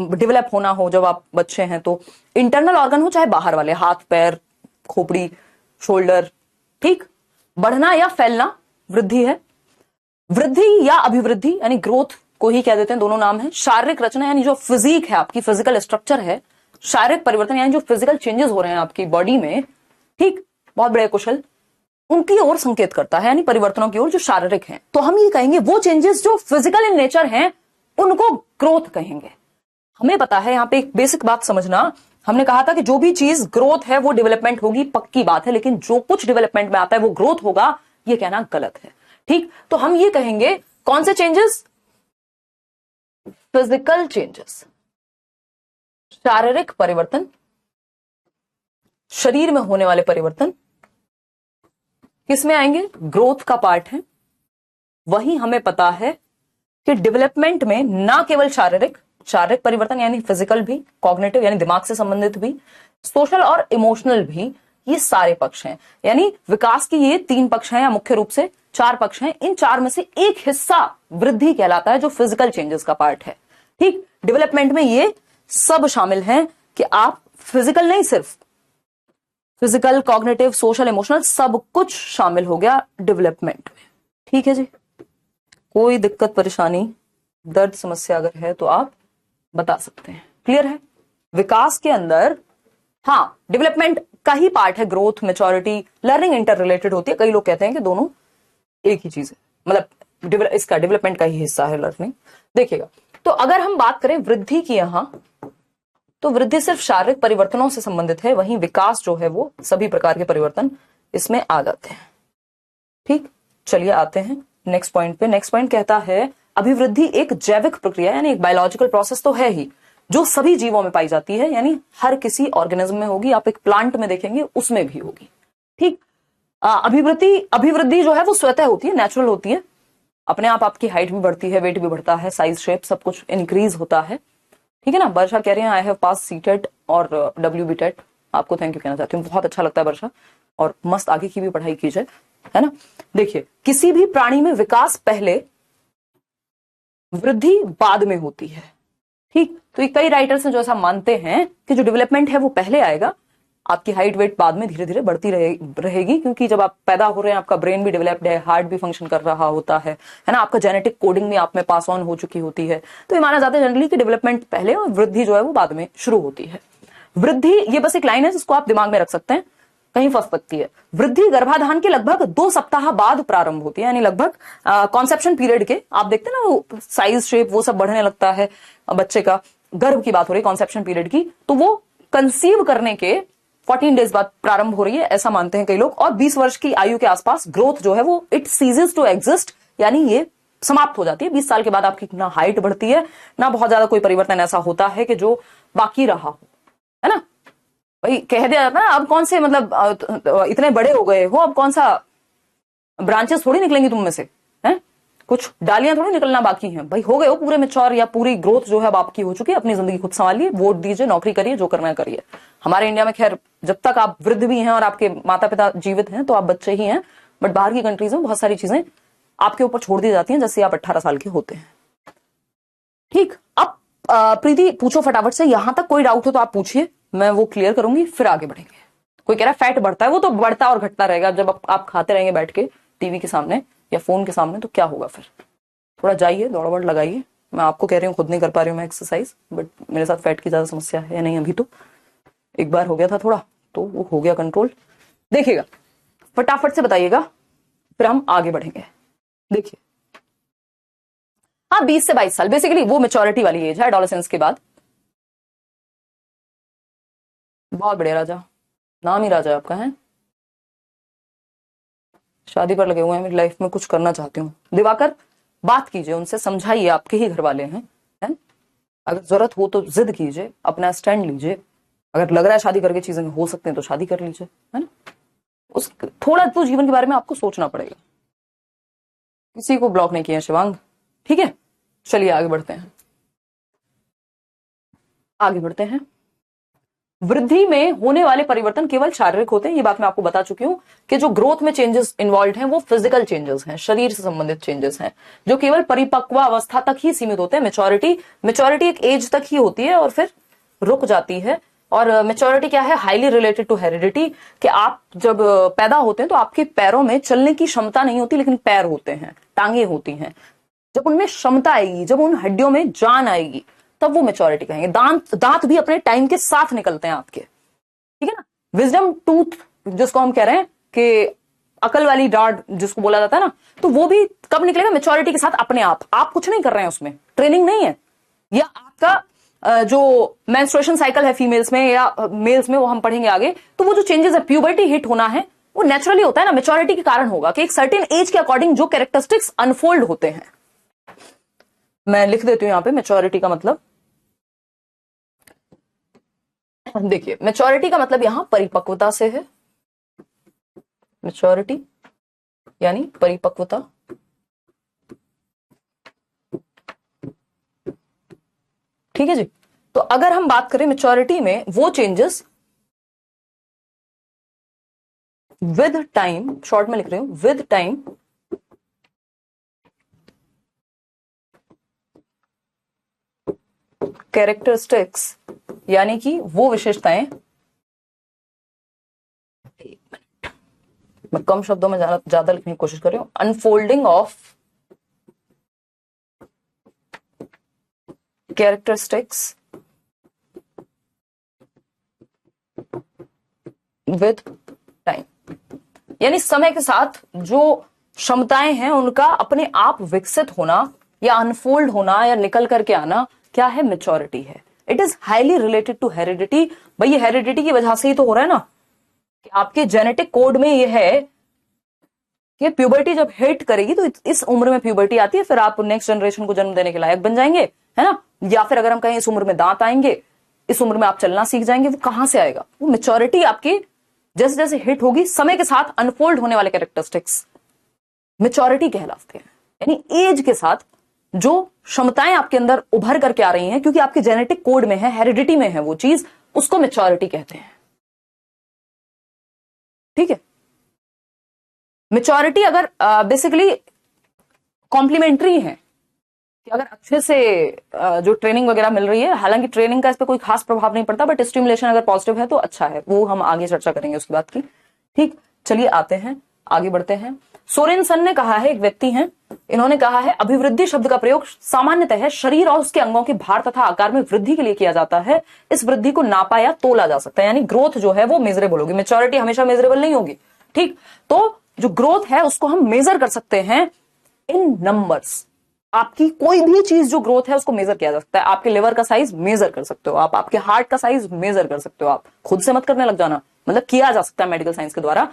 डेवलप होना हो जब आप बच्चे हैं, तो इंटरनल ऑर्गन हो चाहे बाहर वाले, हाथ पैर, खोपड़ी, शोल्डर, ठीक। बढ़ना या फैलना वृद्धि है। वृद्धि या अभिवृद्धि यानी ग्रोथ को ही कह देते हैं, दोनों नाम है। शारीरिक रचना यानी जो फिजिक है, आपकी फिजिकल स्ट्रक्चर है, शारीरिक परिवर्तन यानी जो फिजिकल चेंजेस हो रहे हैं आपकी बॉडी में, ठीक। बहुत बड़े कुशल, उनकी ओर संकेत करता है, यानी परिवर्तनों की ओर जो शारीरिक हैं। तो हम ये कहेंगे वो चेंजेस जो फिजिकल इन नेचर हैं उनको ग्रोथ कहेंगे। हमें पता है, यहां पे एक बेसिक बात समझना, हमने कहा था कि जो भी चीज ग्रोथ है वो डेवलपमेंट होगी, पक्की बात है, लेकिन जो कुछ डेवलपमेंट में आता है वो ग्रोथ होगा, ये कहना गलत है, ठीक। तो हम ये कहेंगे कौन से चेंजेस? फिजिकल चेंजेस, शारीरिक परिवर्तन, शरीर में होने वाले परिवर्तन किसमें आएंगे? ग्रोथ का पार्ट है। वही हमें पता है कि डेवलपमेंट में ना केवल शारीरिक परिवर्तन यानी फिजिकल भी, कॉग्निटिव यानी दिमाग से संबंधित भी, सोशल और इमोशनल भी, ये सारे पक्ष हैं। यानी विकास की ये 3 पक्ष हैं, या मुख्य रूप से 4 पक्ष हैं। इन 4 में से एक हिस्सा वृद्धि कहलाता है, जो फिजिकल चेंजेस का पार्ट है, ठीक। डेवलपमेंट में ये सब शामिल हैं कि आप फिजिकल नहीं, सिर्फ फिजिकल, कॉग्निटिव, सोशल, इमोशनल, सब कुछ शामिल हो गया डेवलपमेंट में, ठीक है जी। कोई दिक्कत परेशानी, दर्द, समस्या अगर है तो आप बता सकते हैं। क्लियर है? विकास के अंदर हाँ डेवलपमेंट का ही पार्ट है growth, maturity, learning inter related होती है। कई लोग कहते हैं कि दोनों एक ही चीज है, मतलब इसका डेवलपमेंट का ही हिस्सा है लर्निंग। देखिएगा, तो अगर हम बात करें वृद्धि की यहां, तो वृद्धि सिर्फ शारीरिक परिवर्तनों से संबंधित है, वहीं विकास जो है वो सभी प्रकार के परिवर्तन इसमें आ जाते हैं, ठीक। चलिए आते हैं नेक्स्ट पॉइंट पे। नेक्स्ट पॉइंट कहता है अभिवृद्धि एक जैविक प्रक्रिया यानी एक बायोलॉजिकल प्रोसेस तो है ही, जो सभी जीवों में पाई जाती है, यानी हर किसी ऑर्गेनिज्म में होगी। आप एक प्लांट में देखेंगे उसमें भी होगी, ठीक। अभिवृद्धि जो है वो स्वतः होती है, नेचुरल होती है, अपने आप आपकी हाइट भी बढ़ती है, वेट भी बढ़ता है, साइज शेप सब कुछ इंक्रीज होता है, ठीक है ना। वर्षा कह रही है आई हैव पास सीटेट और WB टेट, आपको थैंक यू कहना चाहती हूँ, बहुत अच्छा लगता है वर्षा, और मस्त आगे की भी पढ़ाई कीजिए, है ना। देखिए, किसी भी प्राणी में विकास पहले, वृद्धि बाद में होती है, ठीक। तो ये कई राइटर्स हैं जो ऐसा मानते हैं कि जो डेवलपमेंट है वो पहले आएगा, आपकी हाइट वेट बाद में धीरे धीरे बढ़ती रहेगी, क्योंकि जब आप पैदा हो रहे हैं आपका ब्रेन भी डेवलप्ड है, हार्ट भी फंक्शन कर रहा होता है ना, आपका जेनेटिक कोडिंग भी आप में पास ऑन हो चुकी होती है। तो ये माना जाता है जनरली कि डेवलपमेंट पहले और वृद्धि जो है वो बाद में शुरू होती है। वृद्धि, ये बस एक लाइन है जिसको आप दिमाग में रख सकते हैं, कहीं फंस सकती है। वृद्धि गर्भाधान के लगभग 2 सप्ताह बाद प्रारंभ होती है, यानी लगभग कॉन्सेप्शन पीरियड के, आप देखते हैं ना वो साइज शेप वो सब बढ़ने लगता है बच्चे का, गर्भ की बात हो रही है कॉन्सेप्शन पीरियड की, तो वो कंसीव करने के 14 डेज बाद प्रारंभ हो रही है, ऐसा मानते हैं कई लोग। और 20 वर्ष की आयु के आसपास ग्रोथ जो है वो इट सीजेस टू एग्जिस्ट, यानी ये समाप्त हो जाती है। 20 साल के बाद आपकी ना हाइट बढ़ती है, ना बहुत ज्यादा कोई परिवर्तन ऐसा होता है कि जो बाकी रहा हो, है ना। भाई कह दिया जाता है ना, अब कौन से मतलब इतने बड़े हो गए हो, अब कौन सा ब्रांचेस थोड़ी निकलेंगी तुम में से, हैं? कुछ डालियां थोड़ी निकलना बाकी हैं। भाई हो गए हो पूरे मैच्योर, या पूरी ग्रोथ जो है अब आपकी हो चुकी है, अपनी जिंदगी खुद संभालिए, वोट दीजिए, नौकरी करिए, जो करना है करिए। हमारे इंडिया में खैर जब तक आप वृद्ध भी हैं और आपके माता पिता जीवित हैं तो आप बच्चे ही हैं, बट बाहर की कंट्रीज में बहुत सारी चीजें आपके ऊपर छोड़ दी जाती हैं जैसे आप 18 साल के होते हैं। ठीक, अब प्रीति पूछो फटाफट से, यहां तक कोई डाउट हो तो आप पूछिए, मैं वो क्लियर करूंगी, फिर आगे बढ़ेंगे। कोई कह रहा है फैट बढ़ता है, वो तो बढ़ता और घटता रहेगा, जब आप खाते रहेंगे बैठ के टीवी के सामने या फोन के सामने तो क्या होगा फिर। थोड़ा जाइए, दौड़ लगाइए, मैं आपको कह रही हूँ, खुद नहीं कर पा रही हूँ मैं एक्सरसाइज, बट मेरे साथ फैट की ज्यादा समस्या है नहीं अभी, तो एक बार हो गया था थोड़ा, तो वो हो गया कंट्रोल। देखिएगा फटाफट से बताइएगा, फिर हम आगे बढ़ेंगे। देखिए हाँ, 20 से 22 साल बेसिकली वो मेच्योरिटी वाली एज है, एडोलेसेंस के बाद। बहुत बढ़िया राजा, नाम ही राजा आपका है। शादी पर लगे हुए हैं, मेरी लाइफ में कुछ करना चाहती हूँ। दिवाकर बात कीजिए उनसे, समझाइए, आपके ही घर वाले हैं, है? अगर जरूरत हो तो जिद कीजिए, अपना स्टैंड लीजिए, अगर लग रहा है शादी करके चीजें हो सकते हैं तो शादी कर लीजिए, है ना? उस थोड़ा तो जीवन के बारे में आपको सोचना पड़ेगा। किसी को ब्लॉक नहीं किया शिवांग, ठीक है? चलिए आगे बढ़ते हैं, आगे बढ़ते हैं। वृद्धि में होने वाले परिवर्तन केवल शारीरिक होते हैं, ये बात मैं आपको बता चुकी हूं कि जो ग्रोथ में चेंजेस इन्वॉल्व हैं वो फिजिकल चेंजेस हैं, शरीर से संबंधित चेंजेस हैं, जो केवल परिपक्व अवस्था तक ही सीमित होते हैं। मेच्योरिटी एक एज तक ही होती है और फिर रुक जाती है। और मेच्योरिटी क्या है, हाईली रिलेटेड टू हेरिडिटी, कि आप जब पैदा होते हैं तो आपके पैरों में चलने की क्षमता नहीं होती, लेकिन पैर होते हैं, टांगे होती हैं। जब उनमें क्षमता आएगी, जब उन हड्डियों में जान आएगी, तब वो मेच्योरिटी कहेंगे। दांत भी अपने टाइम के साथ निकलते हैं आपके, ठीक है ना? विजडम टूथ जिसको हम कह रहे हैं कि अकल वाली दाढ़ जिसको बोला जाता है ना, तो वो भी कब निकलेगा? मेच्योरिटी के साथ अपने आप कुछ नहीं कर रहे हैं, उसमें ट्रेनिंग नहीं है। या आपका जो मेंस्ट्रुएशन साइकिल है फीमेल्स में या मेल्स में, वो हम पढ़ेंगे आगे, तो वो जो चेंजेस है, प्यूबर्टी हिट होना है, वो नेचुरली होता है ना, मेच्योरिटी के कारण होगा कि एक सर्टेन एज के अकॉर्डिंग जो कैरेक्टरिस्टिक्स अनफोल्ड होते हैं। मैं लिख देती हूं यहां पे मेच्योरिटी का मतलब। देखिए मेच्योरिटी का मतलब यहां परिपक्वता से है, मेच्योरिटी यानी परिपक्वता। ठीक है जी। तो अगर हम बात करें मेच्योरिटी में, वो चेंजेस विद टाइम, शॉर्ट में लिख रही हूं, विद टाइम कैरेक्टरिस्टिक्स, यानी कि वो विशेषताएं, एक मिनट मैं कम शब्दों में ज्यादा लिखने की कोशिश कर रही हूं, unfolding of characteristics with time, यानी समय के साथ जो क्षमताएं हैं उनका अपने आप विकसित होना या अनफोल्ड होना या निकल करके आना, क्या है? मेच्योरिटी है। It is highly related to heredity. भाई ये हेरिडिटी की वजह से ही तो हो रहा है ना, कि आपके जेनेटिक कोड में ये है कि प्यूबर्टी जब हिट करेगी तो इस उम्र में प्यूबर्टी आती है, फिर आप नेक्स्ट जनरेशन को जन्म देने के लायक बन जाएंगे, है ना? या फिर अगर हम कहें इस उम्र में दांत आएंगे, इस उम्र में आप चलना सीख जाएंगे, वो कहां से आएगा? वो मेच्योरिटी आपकी जैसे जैसे हिट होगी, समय के साथ अनफोल्ड होने वाले कैरेक्टरिस्टिक्स मेच्योरिटी कहलाते हैं। यानी एज के साथ जो क्षमताएं आपके अंदर उभर करके आ रही हैं, क्योंकि आपके जेनेटिक कोड में है, हेरिडिटी में है वो चीज, उसको मेच्योरिटी कहते हैं। ठीक है। मेच्योरिटी अगर बेसिकली कॉम्प्लीमेंट्री है, कि अगर अच्छे से जो ट्रेनिंग वगैरह मिल रही है, हालांकि ट्रेनिंग का इस पे कोई खास प्रभाव नहीं पड़ता, बट स्टिमुलेशन अगर पॉजिटिव है तो अच्छा है, वो हम आगे चर्चा करेंगे उसकी बात की। ठीक, चलिए आते हैं, आगे बढ़ते हैं। सोरेनसन ने कहा है, एक व्यक्ति हैं, इन्होंने कहा है, अभिवृद्धि शब्द का प्रयोग सामान्यतः शरीर और उसके अंगों के भार तथा आकार में वृद्धि के लिए किया जाता है। इस वृद्धि को नापा या तोला जा सकता है, यानी ग्रोथ जो है वो मेजरेबल होगी। मेच्योरिटी हमेशा मेजरेबल नहीं होगी। ठीक, तो जो ग्रोथ है उसको हम मेजर कर सकते हैं इन नंबर्स। आपकी कोई भी चीज जो ग्रोथ है उसको मेजर किया जा सकता है। आपके लिवर का साइज मेजर कर सकते हो आप, आपके हार्ट का साइज मेजर कर सकते हो आप, खुद से मत करने लग जाना, मतलब किया जा सकता है मेडिकल साइंस के द्वारा।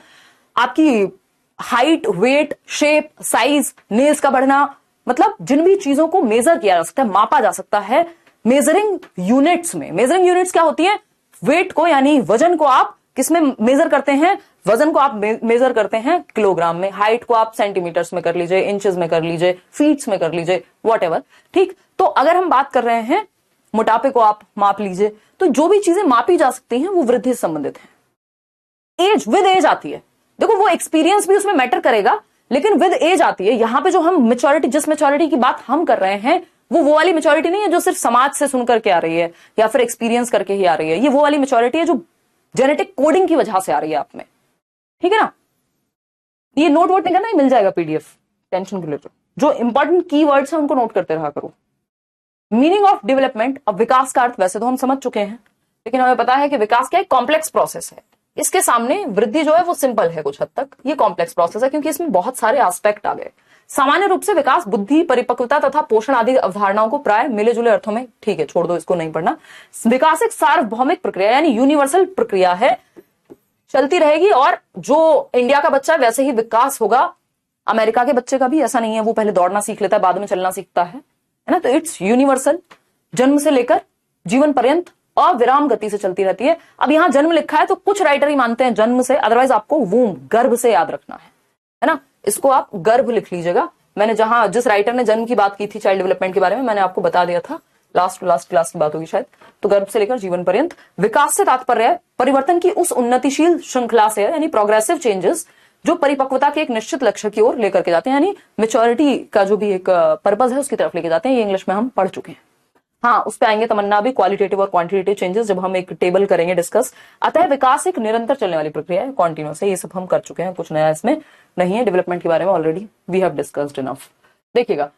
आपकी height, weight, shape, size, nails का बढ़ना, मतलब जिन भी चीजों को मेजर किया जा सकता है, मापा जा सकता है मेजरिंग यूनिट्स में। मेजरिंग यूनिट्स क्या होती है? वेट को यानी वजन को आप किसमें मेजर करते हैं? वजन को आप मेजर करते हैं किलोग्राम में, हाइट को आप सेंटीमीटर्स में कर लीजिए, इंचेस में कर लीजिए, फीट्स में कर लीजिए, व्हाटएवर। ठीक, तो अगर हम बात कर रहे हैं मोटापे को आप माप लीजिए, तो जो भी चीजें मापी जा सकती हैं वो वृद्धि से संबंधित है। एज, विद एज आती है। देखो वो एक्सपीरियंस भी उसमें मैटर करेगा, लेकिन विद एज आती है। यहां पे जो हम मेच्योरिटी, जिस मेच्योरिटी की बात हम कर रहे हैं वो वाली मेच्योरिटी नहीं है जो सिर्फ समाज से सुन करके आ रही है या फिर एक्सपीरियंस करके ही आ रही है। ये वो वाली मेच्योरिटी है जो जेनेटिक कोडिंग की वजह से आ रही है आप में। ठीक है ना? ये नोट वोट नहीं करना, मिल जाएगा पीडीएफ, टेंशन के लिए। जो इंपॉर्टेंट कीवर्ड्स हैं उनको नोट करते रहा करो। मीनिंग ऑफ डेवलपमेंट, अब विकास का अर्थ वैसे तो हम समझ चुके हैं, लेकिन हमें पता है कि विकास क्या एक कॉम्प्लेक्स प्रोसेस है। इसके सामने वृद्धि जो है वो सिंपल है कुछ हद तक, ये कॉम्प्लेक्स प्रोसेस है क्योंकि इसमें बहुत सारे एस्पेक्ट आ गए। सामान्य रूप से विकास बुद्धि, परिपक्वता तथा पोषण आदि अवधारणाओं को प्राय मिले जुले अर्थों में, ठीक है छोड़ दो इसको नहीं पढ़ना। विकास एक सार्वभौमिक प्रक्रिया यानी यूनिवर्सल प्रक्रिया है, चलती रहेगी। और जो इंडिया का बच्चा है वैसे ही विकास होगा अमेरिका के बच्चे का भी। ऐसा नहीं है वो पहले दौड़ना सीख लेता है बाद में चलना सीखता है ना? तो इट्स यूनिवर्सल, जन्म से लेकर जीवन पर्यंत अविराम गति से चलती रहती है। अब यहां जन्म लिखा है तो कुछ राइटर ही मानते हैं जन्म से, अदरवाइज आपको वूम, गर्भ से याद रखना है ना? इसको आप गर्भ लिख लीजिएगा। मैंने जिस राइटर ने जन्म की बात की थी चाइल्ड डेवलपमेंट के बारे में, मैंने आपको बता दिया था, लास्ट क्लास की बात होगी शायद। तो गर्भ से लेकर जीवन पर्यंत। विकास से तात्पर्य है परिवर्तन की उस उन्नतिशील श्रृंखला से, यानी प्रोग्रेसिव चेंजेस जो परिपक्वता के एक निश्चित लक्ष्य की ओर लेकर के जाते हैं, यानी मेच्योरिटी का जो भी एक पर्पज है उसकी तरफ लेके जाते हैं। ये इंग्लिश में हम पढ़ चुके हैं। हाँ, उस पे आएंगे तमन्ना भी, क्वालिटेटिव और क्वांटिटेटिव चेंजेस जब हम एक टेबल करेंगे डिस्कस। अतः विकास एक निरंतर चलने वाली प्रक्रिया है, कॉन्टिन्यूस है। ये सब हम कर चुके हैं, कुछ नया इसमें नहीं है। डेवलपमेंट के बारे में already we have discussed enough. देखिएगा,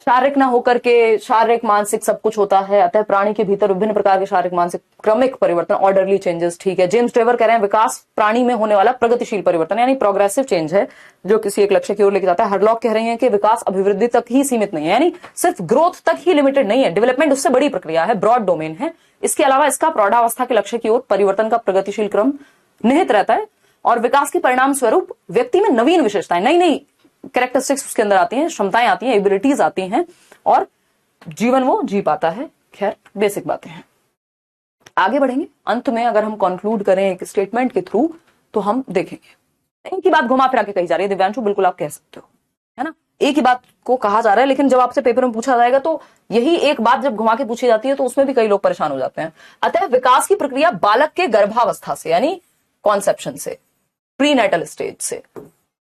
शारीरिक ना होकर के शारीरिक मानसिक सब कुछ होता है। अतः प्राणी के भीतर विभिन्न प्रकार के शारीरिक मानसिक क्रमिक परिवर्तन, ऑर्डरली चेंजेस। ठीक है, जेम्स ट्रेवर कह रहे हैं विकास प्राणी में होने वाला प्रगतिशील परिवर्तन यानी प्रोग्रेसिव चेंज है जो किसी एक लक्ष्य की ओर लेके जाता है। हरलॉक कह रहे हैं कि विकास अभिवृद्धि तक ही सीमित नहीं है, यानी सिर्फ ग्रोथ तक ही लिमिटेड नहीं है। डेवलपमेंट उससे बड़ी प्रक्रिया है, ब्रॉड डोमेन है। इसके अलावा इसका प्रौढ़ावस्था के लक्ष्य की ओर परिवर्तन का प्रगतिशील क्रम निहित रहता है। और विकास के परिणाम स्वरूप व्यक्ति में नवीन विशेषताएं, नई नई कैरेक्टरिस्टिक्स उसके अंदर आती हैं, क्षमताएं आती हैं, एबिलिटीज आती हैं और जीवन वो जी पाता है। खैर, बेसिक बातें हैं। आगे बढ़ेंगे। अंत में अगर हम कंक्लूड करें एक स्टेटमेंट के थ्रू तो हम देखेंगे इनकी बात घुमा फिरा के कही जा रही है। दिव्यांशु, बिल्कुल आप कह सकते हो, है ना? एक ही बात को कहा जा रहा है, लेकिन जब आपसे पेपर में पूछा जाएगा तो यही एक बात जब घुमा के पूछी जाती है तो उसमें भी कई लोग परेशान हो जाते हैं। अतः विकास की प्रक्रिया बालक के गर्भावस्था से यानी कॉन्सेप्शन से, प्रीनेटल स्टेज से,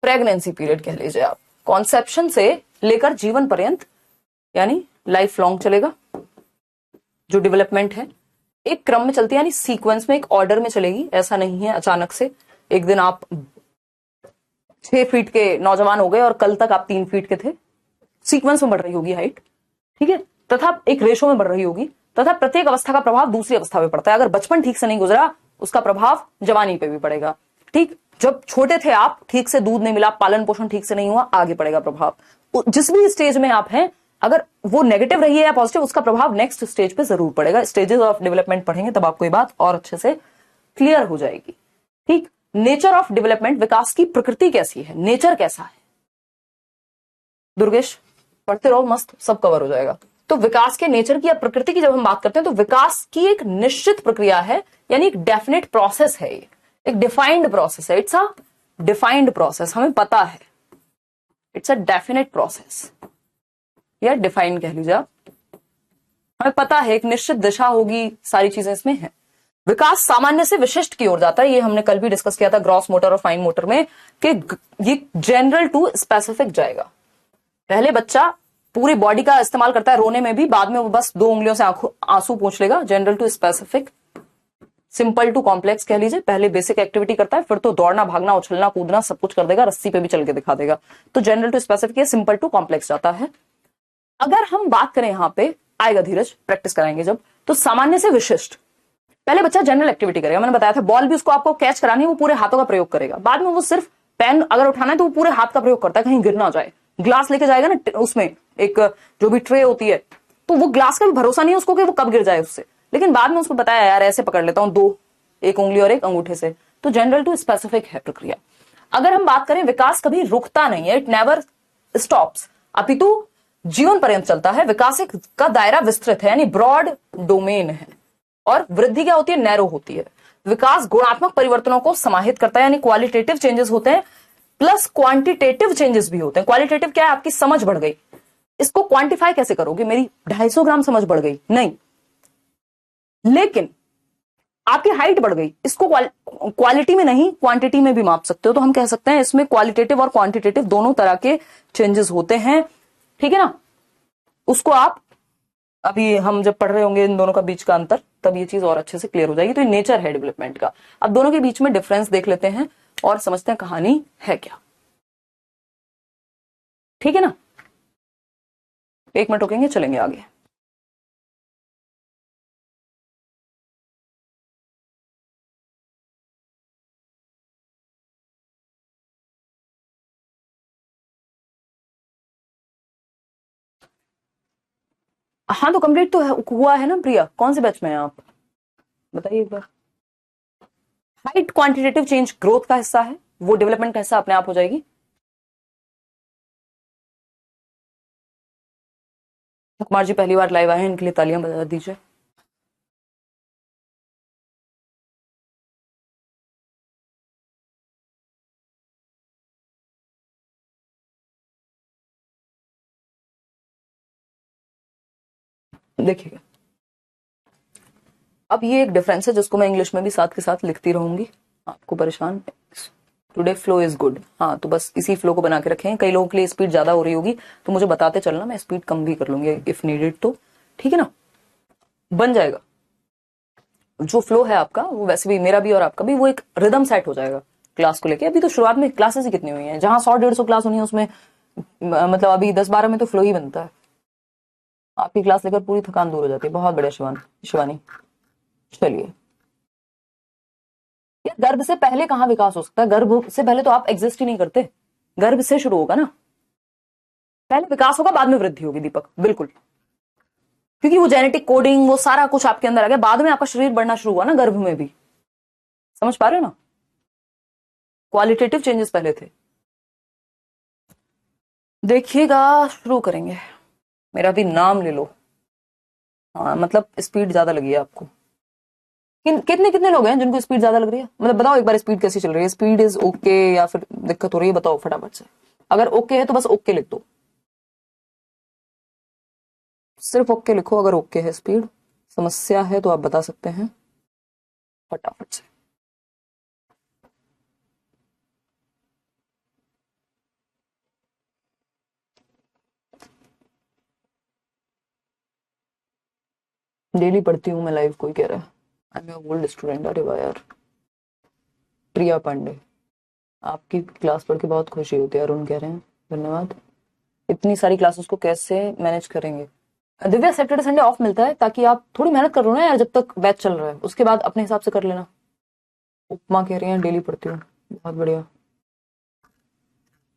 प्रेगनेंसी पीरियड कह लीजिए आप, कॉन्सेप्शन से लेकर जीवन पर्यंत यानी लाइफ लॉन्ग चलेगा। जो डेवलपमेंट है एक क्रम में चलती है, यानी सीक्वेंस में, एक ऑर्डर में चलेगी। ऐसा नहीं है अचानक से एक दिन आप 6 फीट के नौजवान हो गए और कल तक आप 3 फीट के थे। सीक्वेंस में बढ़ रही होगी हाइट, ठीक है, तथा एक रेशो में बढ़ रही होगी, तथा प्रत्येक अवस्था का प्रभाव दूसरी अवस्था में पड़ता है। अगर बचपन ठीक से नहीं गुजरा उसका प्रभाव जवानी पे भी पड़ेगा। ठीक, जब छोटे थे आप, ठीक से दूध नहीं मिला, पालन पोषण ठीक से नहीं हुआ, आगे पड़ेगा प्रभाव। जिस भी स्टेज में आप हैं, अगर वो नेगेटिव रही है या पॉजिटिव, उसका प्रभाव नेक्स्ट स्टेज पे जरूर पड़ेगा। स्टेजेस ऑफ डेवलपमेंट पढ़ेंगे तब आपको ये बात और अच्छे से क्लियर हो जाएगी। ठीक, नेचर ऑफ डेवलपमेंट, विकास की प्रकृति कैसी है, नेचर कैसा है। दुर्गेश पढ़ते रहो, मस्त सब कवर हो जाएगा। तो विकास के नेचर की या प्रकृति की जब हम बात करते हैं तो विकास की एक निश्चित प्रक्रिया है, यानी एक डेफिनेट प्रोसेस है, ये एक डिफाइंड प्रोसेस है। इट्स अ डिफाइंड प्रोसेस, हमें पता है इट्स अ डेफिनेट प्रोसेस या डिफाइंड कह लीजिए आप। हमें पता है एक निश्चित दिशा होगी, सारी चीजें इसमें हैं। विकास सामान्य से विशिष्ट की ओर जाता है, ये हमने कल भी डिस्कस किया था ग्रॉस मोटर और फाइन मोटर में, कि ये जनरल टू स्पेसिफिक जाएगा। पहले बच्चा पूरी बॉडी का इस्तेमाल करता है रोने में भी, बाद में वो बस 2 उंगलियों से आंसू पूंछ लेगा। General to specific, simple to complex कह लीजिए। पहले बेसिक एक्टिविटी करता है, फिर तो दौड़ना, भागना, उछलना, कूदना सब कुछ कर देगा, रस्सी पे भी चल के दिखा देगा। तो जनरल टू स्पेसिफिक है, सिंपल टू कॉम्प्लेक्स जाता है। अगर हम बात करें, यहां पे आएगा धीरज, प्रैक्टिस कराएंगे जब, तो सामान्य से विशिष्ट, पहले बच्चा जनरल एक्टिविटी करेगा। मैंने बताया था बॉल भी उसको आपको कैच करानी है, वो पूरे हाथों का प्रयोग करेगा। बाद में वो सिर्फ पेन अगर उठाना है तो वो पूरे हाथ का प्रयोग करता है, कहीं गिर ना जाए। ग्लास लेके जाएगा ना, उसमें एक जो भी ट्रे होती है, तो वो ग्लास का भी भरोसा नहीं है उसको कि वो कब गिर जाए उससे, लेकिन बाद में उसको बताया यार ऐसे पकड़ लेता हूं 2, एक उंगली और एक अंगूठे से। तो जनरल टू स्पेसिफिक है प्रक्रिया। अगर हम बात करें, विकास कभी रुकता नहीं है, इट नेवर स्टॉप्स, अपितु जीवन पर्यंत चलता है। विकास का दायरा विस्तृत है, यानी ब्रॉड डोमेन है। और वृद्धि क्या होती है, नैरो होती है। विकास गुणात्मक परिवर्तनों को समाहित करता है, यानी क्वालिटेटिव चेंजेस होते हैं प्लस क्वांटिटेटिव चेंजेस भी होते हैं। क्वालिटेटिव क्या है, आपकी समझ बढ़ गई। इसको क्वांटिफाई कैसे करोगे, मेरी 250 ग्राम समझ बढ़ गई, नहीं, लेकिन आपकी हाइट बढ़ गई, इसको क्वालिटी में नहीं क्वांटिटी में भी माप सकते हो। तो हम कह सकते हैं इसमें क्वालिटेटिव और क्वांटिटेटिव दोनों तरह के चेंजेस होते हैं, ठीक है ना। उसको आप अभी हम जब पढ़ रहे होंगे इन दोनों का बीच का अंतर, तब ये चीज और अच्छे से क्लियर हो जाएगी। तो ये नेचर है डेवलपमेंट का। अब दोनों के बीच में डिफरेंस देख लेते हैं और समझते हैं कहानी है क्या, ठीक है ना। 1 मिनट रुकेंगे, चलेंगे आगे। हाँ तो कंप्लीट तो हुआ है ना प्रिया, कौन से बैच में हैं आप, बताइए एक बार। हाइट क्वांटिटेटिव चेंज ग्रोथ का हिस्सा है, वो डेवलपमेंट का हिस्सा अपने आप हो जाएगी। कुमार जी पहली बार लाइव आए हैं, इनके लिए तालियां बजा दीजिए। देखिएगा, अब ये एक डिफरेंस है जिसको मैं इंग्लिश में भी साथ के साथ लिखती रहूंगी, आपको परेशान। टुडे फ्लो इज गुड, हाँ तो बस इसी फ्लो को बना के रखें। कई लोगों के लिए स्पीड ज्यादा हो रही होगी तो मुझे बताते चलना, मैं स्पीड कम भी कर लूंगी इफ नीडेड, तो ठीक है ना, बन जाएगा। जो फ्लो है आपका वो वैसे भी, मेरा भी और आपका भी, वो एक रिदम सेट हो जाएगा क्लास को लेके। अभी तो शुरुआत में क्लासेस ही कितनी हुई हैं, जहां 100-150 क्लास होनी है उसमें मतलब अभी 10-12 में तो फ्लो ही बनता है। आपकी क्लास लेकर पूरी थकान दूर हो जाती है। बहुत बढ़िया शिवानी। चलिए, ये गर्भ से पहले कहाँ विकास हो सकता है, गर्भ से पहले तो आप एग्जिस्ट ही नहीं करते, गर्भ से शुरू होगा ना। पहले विकास होगा बाद में वृद्धि होगी दीपक, बिल्कुल, क्योंकि वो जेनेटिक कोडिंग वो सारा कुछ आपके अंदर आ गया, बाद में आपका शरीर बढ़ना शुरू हुआ ना गर्भ में भी। समझ पा रहे हो ना, क्वालिटेटिव चेंजेस पहले थे। देखिएगा, शुरू करेंगे। मेरा भी नाम ले लो। हाँ मतलब स्पीड ज्यादा लगी है आपको। कितने कितने लोग हैं जिनको स्पीड ज्यादा लग रही है, मतलब बताओ एक बार स्पीड कैसी चल रही है, स्पीड इज ओके या फिर दिक्कत हो रही है, बताओ फटाफट से। अगर ओके है तो बस ओके लिख दो, सिर्फ ओके लिखो अगर ओके है स्पीड। समस्या है तो आप बता सकते हैं फटाफट से। डेली पढ़ती हूँ मैं लाइव, कोई कह रहा है I am your old student. अरे वाह यार, प्रिया पांडे, आपकी क्लास पढ़ के बहुत खुशी होती है, अरुण कह रहे हैं धन्यवाद। इतनी सारी क्लासेस को कैसे मैनेज करेंगे। दिव्या सैटरडे संडे ऑफ मिलता है ताकि आप थोड़ी मेहनत कर लो ना यार, जब तक बैच चल रहा है उसके बाद अपने हिसाब से कर लेना। उपमा कह रही हैं डेली पढ़ती हूँ, बहुत बढ़िया।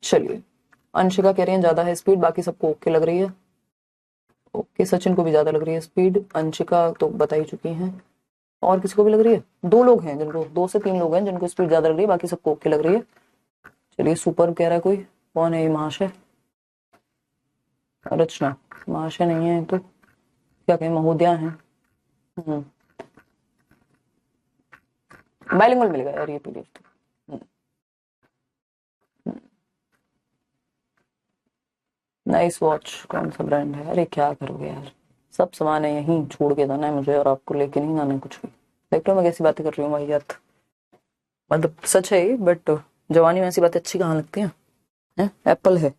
चलिए, अंशिका कह रही है ज्यादा है स्पीड, बाकी सबको ओके लग रही है। ओके, सचिन को भी ज्यादा लग रही है स्पीड, अंशिका तो बता ही चुकी हैं। और किसी को भी लग रही है, 2 लोग हैं जिनको, 2 से 3 लोग हैं जिनको स्पीड ज्यादा लग रही है, बाकी सबको ओके लग रही है। चलिए, सुपर कह रहा है कोई, कौन है ये, महाशय रचना, महाशय नहीं है तो क्या कहें, महोदया है। बाइलिंगुअल मिलेगा यार ये पीडीएफ तो। नाइस वॉच, कौन सा ब्रांड है, अरे क्या करोगे यार, सब सामान है यहीं, छोड़ के जाना है मुझे और आपको लेके नहीं आना है कुछ भी। देख लो मैं कैसी बातें कर रही हूँ वाहियात, मतलब सच है ये, बट जवानी में ऐसी बातें अच्छी कहाँ लगती हैं है? एप्पल है।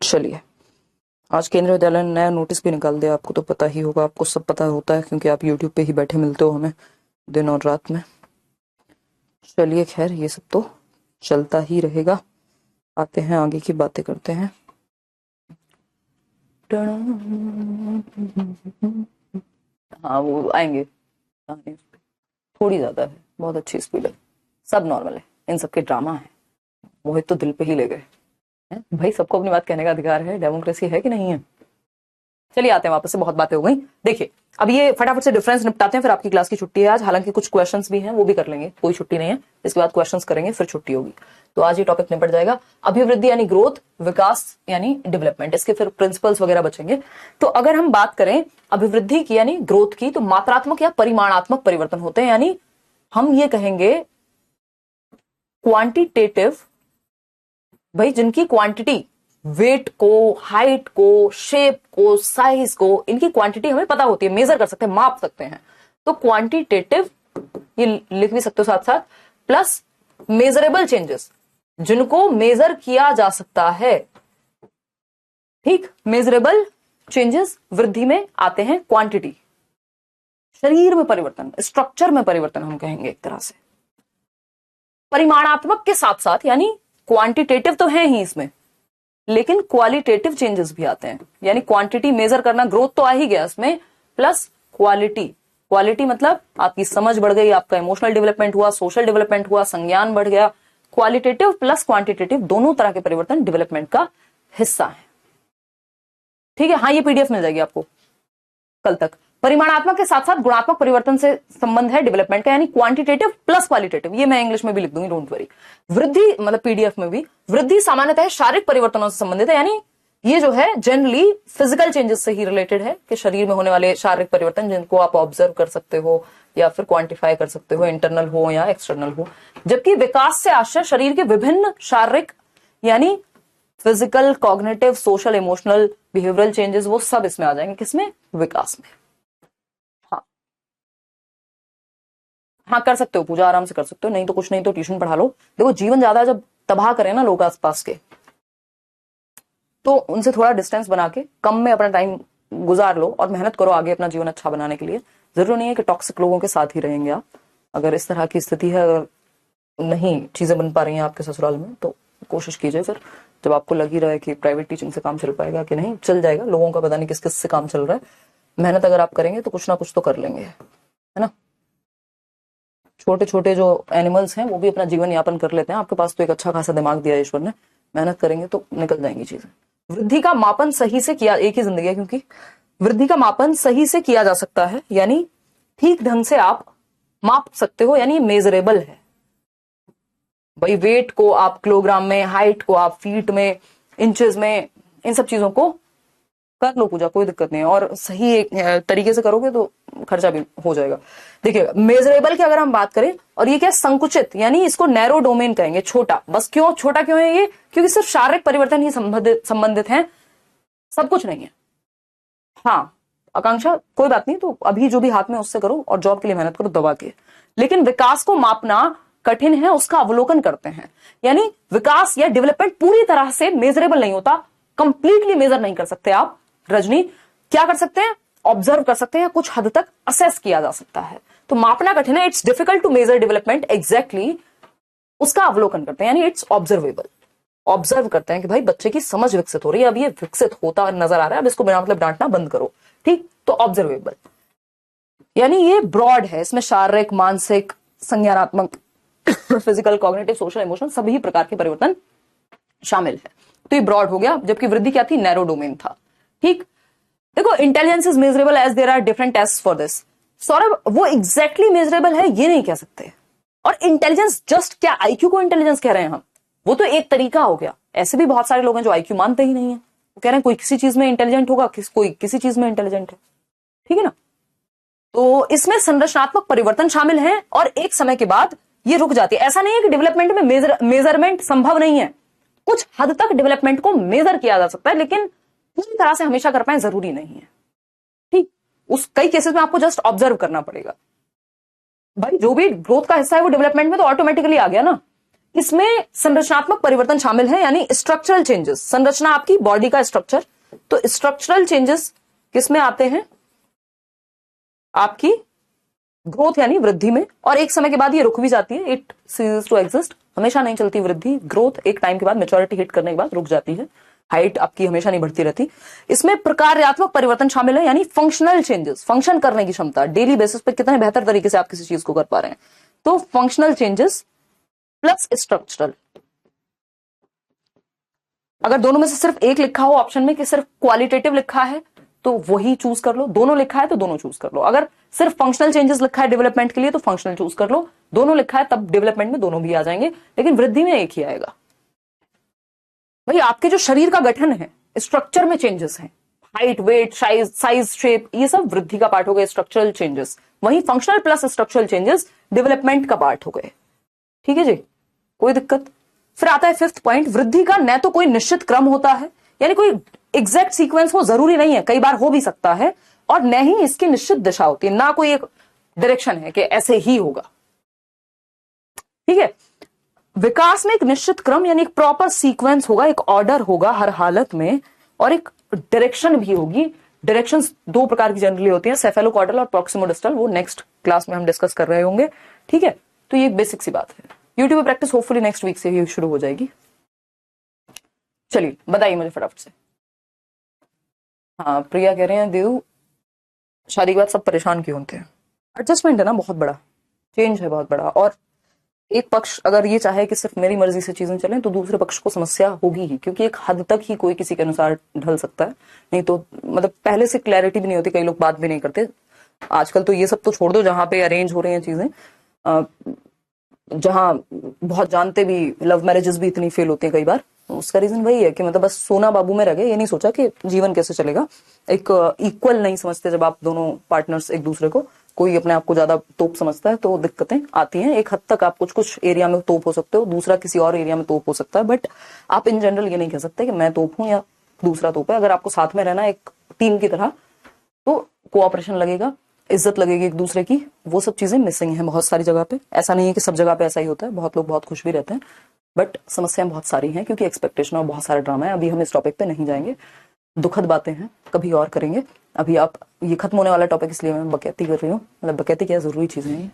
चलिए, आज केंद्रीय विद्यालय ने नया नोटिस भी निकाल दिया, आपको तो पता ही होगा, आपको सब पता होता है क्योंकि आप यूट्यूब पे ही बैठे मिलते हो हमें दिन और रात में। चलिए खैर, ये सब तो चलता ही रहेगा, आते हैं आगे की बातें करते हैं। हाँ वो आएंगे, थोड़ी ज्यादा है, बहुत अच्छी स्पीड है, सब नॉर्मल है, इन सबके ड्रामा है। मोहित तो दिल पे ही ले गए हैं भाई, सबको अपनी बात कहने का अधिकार है, डेमोक्रेसी है कि नहीं है। चलिए आते हैं वापस से, बहुत बातें हो गई। देखिए अब ये फटाफट से डिफरेंस निपटाते हैं, फिर आपकी क्लास की छुट्टी है आज। हालांकि कुछ क्वेश्चंस भी हैं, वो भी कर लेंगे, कोई छुट्टी नहीं है। इसके बाद क्वेश्चंस करेंगे, फिर छुट्टी होगी। तो आज ये टॉपिक निपट जाएगा। अभिवृद्धि यानी ग्रोथ, विकास यानी डेवलपमेंट, इसके फिर प्रिंसिपल्स वगैरह बचेंगे। तो अगर हम बात करें अभिवृद्धि की यानी ग्रोथ की, तो मात्रात्मक या परिमाणात्मक परिवर्तन होते हैं। यानी हम ये कहेंगे क्वांटिटेटिव, भाई जिनकी क्वांटिटी, वेट को, हाइट को, शेप को, साइज को, इनकी क्वांटिटी हमें पता होती है, मेजर कर सकते हैं, माप सकते हैं। तो क्वांटिटेटिव, ये लिख भी सकते हो साथ साथ, प्लस मेजरेबल चेंजेस, जिनको मेजर किया जा सकता है। ठीक, मेजरेबल चेंजेस वृद्धि में आते हैं। क्वांटिटी, शरीर में परिवर्तन, स्ट्रक्चर में परिवर्तन हम कहेंगे एक तरह से। परिमाणात्मक के साथ साथ, यानी क्वांटिटेटिव तो है ही इसमें, लेकिन क्वालिटेटिव चेंजेस भी आते हैं। यानी क्वांटिटी मेजर करना, ग्रोथ तो आ ही गया इसमें, प्लस क्वालिटी। क्वालिटी मतलब आपकी समझ बढ़ गई, आपका इमोशनल डेवलपमेंट हुआ, सोशल डेवलपमेंट हुआ, संज्ञान बढ़ गया। क्वालिटेटिव प्लस क्वांटिटेटिव दोनों तरह के परिवर्तन डेवलपमेंट का हिस्सा है। ठीक है, हाँ ये पीडीएफ मिल जाएगी आपको कल तक। परिमाणात्मक के साथ साथ गुणात्मक परिवर्तन से संबंध है डेवलपमेंट का, यानी क्वांटिटेटिव प्लस क्वालिटेटिव। ये मैं इंग्लिश में भी लिख दूंगी, डोंट वरी। वृद्धि मतलब पीडीएफ में भी, वृद्धि सामान्यतः शारीरिक परिवर्तनों से संबंधित है। यानी ये जो है जनरली फिजिकल चेंजेस से ही रिलेटेड है, कि शरीर में होने वाले शारीरिक परिवर्तन जिनको आप ऑब्जर्व कर सकते हो या फिर क्वांटिफाई कर सकते हो, इंटरनल हो या एक्सटर्नल हो। जबकि विकास से आशय शरीर के विभिन्न शारीरिक, यानी physical, cognitive, social, emotional, behavioural changes, वो सब इसमें आ जाएंगे। किसमें? विकास में। हाँ कर सकते हो पूजा, आराम से कर सकते हो, नहीं तो कुछ नहीं तो ट्यूशन पढ़ा लो। देखो जीवन ज्यादा जब तबाह करें ना लोग आसपास के, तो उनसे थोड़ा डिस्टेंस बना के कम में अपना टाइम गुजार लो और मेहनत करो आगे अपना जीवन अच्छा बनाने के लिए। जरूरी नहीं है कि टॉक्सिक लोगों के साथ ही रहेंगे आप। अगर इस तरह की स्थिति है, अगर नहीं चीजें बन पा रही हैं आपके ससुराल में, तो कोशिश कीजिए फिर, जब आपको लग ही रहा है कि प्राइवेट टीचिंग से काम चल पाएगा कि नहीं, चल जाएगा। लोगों का पता नहीं किस किस से काम चल रहा है। मेहनत अगर आप करेंगे तो कुछ ना कुछ तो कर लेंगे, है ना। छोटे छोटे जो एनिमल्स हैं वो भी अपना जीवन यापन कर लेते हैं। आपके पास तो एक अच्छा खासा दिमाग दिया है ईश्वर ने, मेहनत करेंगे तो निकल जाएंगी चीजें। वृद्धि का मापन सही से किया, एक ही जिंदगी है क्योंकि, वृद्धि का मापन सही से किया जा सकता है, यानी ठीक ढंग से आप माप सकते हो, यानी मेजरेबल है। भाई वेट को आप किलोग्राम में, हाइट को आप फीट में, इंचेस में, इन सब चीजों को कर लो पूजा, कोई दिक्कत नहीं है। और सही तरीके से करोगे तो खर्चा भी हो जाएगा। देखिए मेजरेबल की अगर हम बात करें, और ये क्या संकुचित, यानी इसको नैरो डोमेन कहेंगे, छोटा। बस क्यों छोटा क्यों है ये? क्योंकि सिर्फ शारीरिक परिवर्तन ही संबंधित है, सब कुछ नहीं है। हाँ आकांक्षा कोई बात नहीं, तो अभी जो भी हाथ में उससे करो और जॉब के लिए मेहनत करो दबा के। लेकिन विकास को मापना कठिन है, उसका अवलोकन करते हैं। यानी विकास या डेवलपमेंट पूरी तरह से मेजरेबल नहीं होता, कंप्लीटली मेजर नहीं कर सकते आप। रजनी क्या कर सकते हैं? ऑब्जर्व कर सकते हैं, कुछ हद तक असेस किया जा सकता है। तो मापना कठिन है, it's difficult to measure development exactly, उसका अवलोकन करते हैं, यानी इट्स ऑब्जर्वेबल। ऑब्जर्व करते हैं कि भाई बच्चे की समझ विकसित हो रही है, अब ये विकसित होता नजर आ रहा है, अब इसको बिना मतलब डांटना बंद करो। ठीक, तो ऑब्जर्वेबल यानी ये ब्रॉड है, इसमें शारीरिक, मानसिक, संज्ञानात्मक, फिजिकल, कॉग्निटिव, सोशल, इमोशनल सभी प्रकार के परिवर्तन शामिल है। तो ये ब्रॉड हो गया, जबकि वृद्धि क्या थी? नैरो डोमेन था। ठीक, देखो intelligence is measurable as there are different test for this. Saurabh वो एग्जैक्टली मेजरेबल है ये नहीं कह सकते। और इंटेलिजेंस जस्ट क्या आईक्यू को इंटेलिजेंस कह रहे हैं हम? वो तो एक तरीका हो गया। ऐसे भी बहुत सारे लोग हैं जो आईक्यू मानते ही नहीं है, वो कह रहे हैं कोई किसी चीज में इंटेलिजेंट होगा, कोई किसी चीज में इंटेलिजेंट है। ठीक है ना। तो इसमें संरचनात्मक परिवर्तन शामिल है और एक समय के बाद ये रुक जाती है। ऐसा नहीं है कि डेवलपमेंट में मेजरमेंट संभव नहीं है, कुछ हद तक डेवलपमेंट को मेजर किया जा सकता है, लेकिन पूरी तरह से हमेशा कर पाए जरूरी नहीं है। ठीक, उस कई केसेस में आपको जस्ट ऑब्जर्व करना पड़ेगा। भाई जो भी ग्रोथ का हिस्सा है वो डेवलपमेंट में तो ऑटोमेटिकली आ गया ना। इसमें संरचनात्मक परिवर्तन शामिल है, यानी स्ट्रक्चरल चेंजेस। संरचना आपकी बॉडी का स्ट्रक्चर, तो स्ट्रक्चरल चेंजेस किसमें आते हैं? आपकी ग्रोथ यानी वृद्धि में। और एक समय के बाद ये रुक भी जाती है, इट सीजेस टू एग्जिस्ट। हमेशा नहीं चलती वृद्धि, ग्रोथ एक टाइम के बाद, मैच्योरिटी हिट करने के बाद रुक जाती है। हाइट आपकी हमेशा नहीं बढ़ती रहती। इसमें प्रकार्यात्मक परिवर्तन शामिल है, यानी फंक्शनल चेंजेस, फंक्शन करने की क्षमता, डेली बेसिस पे कितने बेहतर तरीके से आप किसी चीज को कर पा रहे हैं। तो फंक्शनल चेंजेस प्लस स्ट्रक्चरल। अगर दोनों में से सिर्फ एक लिखा हो ऑप्शन में कि सिर्फ क्वालिटेटिव लिखा है, तो वही चूज कर लो, दोनों लिखा है तो दोनों चूज कर लो। अगर सिर्फ फंक्शनल चेंजेस लिखा है डेवलपमेंट के लिए तो फंक्शनल चूज कर लो, दोनों लिखा है तब डेवलपमेंट में दोनों भी आ जाएंगे, लेकिन वृद्धि में एक ही आएगा। भाई आपके जो शरीर का गठन है, स्ट्रक्चर में चेंजेस हैं, हाइट, वेट, साइज, शेप, ये सब वृद्धि का पार्ट हो गए, स्ट्रक्चरल चेंजेस। वहीं functional plus structural changes development का पार्ट हो गए। ठीक है जी, कोई दिक्कत? फिर आता है फिफ्थ पॉइंट, वृद्धि का न तो कोई निश्चित क्रम होता है, यानी कोई एग्जैक्ट सीक्वेंस हो जरूरी नहीं है, कई बार हो भी सकता है, और न ही इसकी निश्चित दिशा होती है, ना कोई एक डायरेक्शन है कि ऐसे ही होगा। ठीक है, विकास में एक निश्चित क्रम यानी एक प्रॉपर सीक्वेंस होगा, एक ऑर्डर होगा हर हालत में, और एक डायरेक्शन भी होगी। डायरेक्शंस दो प्रकार की जनरली होती हैं, सेफेलोकॉर्डल और प्रॉक्सिमोडिस्टल, वो नेक्स्ट क्लास में हम डिस्कस कर रहे होंगे। ठीक है, तो ये बेसिक सी बात है। यूट्यूब पे प्रैक्टिस होपफुली नेक्स्ट वीक से ही शुरू हो जाएगी। चलिए बताइए मुझे फटाफट से। हाँ, प्रिया कह रहे हैं देव शादी के बाद सब परेशान क्यों होते हैं? एडजस्टमेंट है ना, बहुत बड़ा चेंज है, बहुत बड़ा। और एक पक्ष अगर ये चाहे कि सिर्फ मेरी मर्जी से चीजें चलें तो दूसरे पक्ष को समस्या होगी ही, क्योंकि एक हद तक ही कोई किसी के अनुसार ढल सकता है, नहीं तो मतलब पहले से क्लैरिटी भी नहीं होती, कई लोग बात भी नहीं करते। आजकल तो ये सब तो छोड़ दो, जहां पे अरेंज हो रही हैं चीजें, जहां बहुत जानते भी लव मैरिजेस भी इतनी फेल होती हैं कई बार, उसका रीजन वही है कि मतलब बस सोना बाबू में रह गए, ये नहीं सोचा कि जीवन कैसे चलेगा। एक इक्वल नहीं समझते जब आप दोनों पार्टनर्स एक दूसरे को, कोई अपने आप को ज्यादा तोप समझता है तो दिक्कतें आती हैं। एक हद तक आप कुछ एरिया में तोप हो सकते हो, दूसरा किसी और एरिया में तोप हो सकता है, बट आप इन जनरल ये नहीं कह सकते कि मैं तोप हूं या दूसरा तोप है। अगर आपको साथ में रहना एक टीम की तरह, तो कोऑपरेशन लगेगा, इज्जत लगेगी एक दूसरे की, वो सब चीजें मिसिंग है बहुत सारी जगह पे। ऐसा नहीं है कि सब जगह पे ऐसा ही होता है, बहुत लोग बहुत खुश भी रहते हैं, बट समस्याएं बहुत सारी हैं क्योंकि एक्सपेक्टेशन और बहुत सारा ड्रामा है। अभी हम इस टॉपिक पे नहीं जाएंगे, दुखद बातें हैं, कभी और करेंगे। अभी आप ये खत्म होने वाला टॉपिक इसलिए मैं बकैती कर रही हूँ, मतलब बकैती क्या जरूरी चीजें हैं।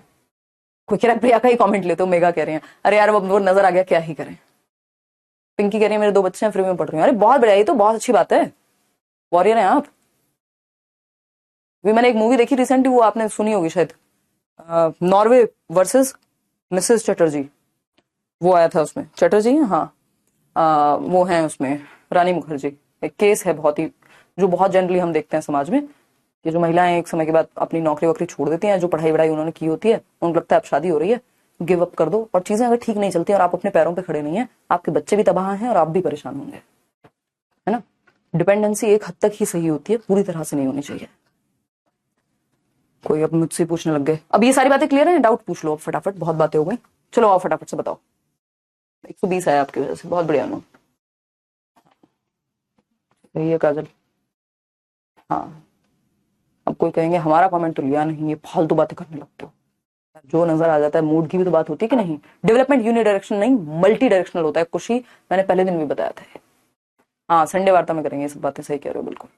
कोई कह रहा है प्रिया का ही कॉमेंट लेते हो, मेगा कह रहे हैं अरे यार अब वो नजर आ गया क्या ही करें। पिंकी कह रही है मेरे 2 बच्चे हैं फ्री में पढ़ रही हूँ। अरे बहुत बढ़िया, ये तो बहुत अच्छी बात है, वॉरियर हैं आप। मैंने एक मूवी देखी रिसेंटली, वो आपने सुनी होगी शायद, नॉर्वे वर्सेस मिसेस चटर्जी, वो आया था उसमें। चटर्जी हाँ, वो है उसमें रानी मुखर्जी। एक केस है बहुत ही, जो बहुत जनरली हम देखते हैं समाज में, कि जो महिलाएं एक समय के बाद अपनी नौकरी वोकरी छोड़ देती हैं, जो पढ़ाई वढ़ाई उन्होंने की होती है, उनको लगता है अब शादी हो रही है, गिव अप कर दो, और चीजें अगर ठीक नहीं चलती और आप अपने पैरों पे खड़े नहीं है, आपके बच्चे भी तबाह हैं और आप भी परेशान होंगे, है ना। डिपेंडेंसी एक हद तक ही सही होती है, पूरी तरह से नहीं होनी चाहिए। कोई अब मुझसे पूछने लग गए, अब ये सारी बातें क्लियर है? डाउट पूछ लो अब फटाफट, बहुत बातें हो गई। चलो आओ फटाफट से बताओ। 120 आया आपकी वजह से, बहुत बढ़िया ना। सही है काजल। हाँ, अब कोई कहेंगे हमारा कमेंट तो लिया नहीं, ये फालतू बातें करने लगते हो। जो नजर आ जाता है, मूड की भी तो बात होती है कि नहीं। डेवलपमेंट यूनि डायरेक्शन नहीं, मल्टी डायरेक्शनल होता है। खुशी मैंने पहले दिन भी बताया था। हाँ, संडे वार्ता में करेंगे ये सब बातें, सही कह रहे हो बिल्कुल।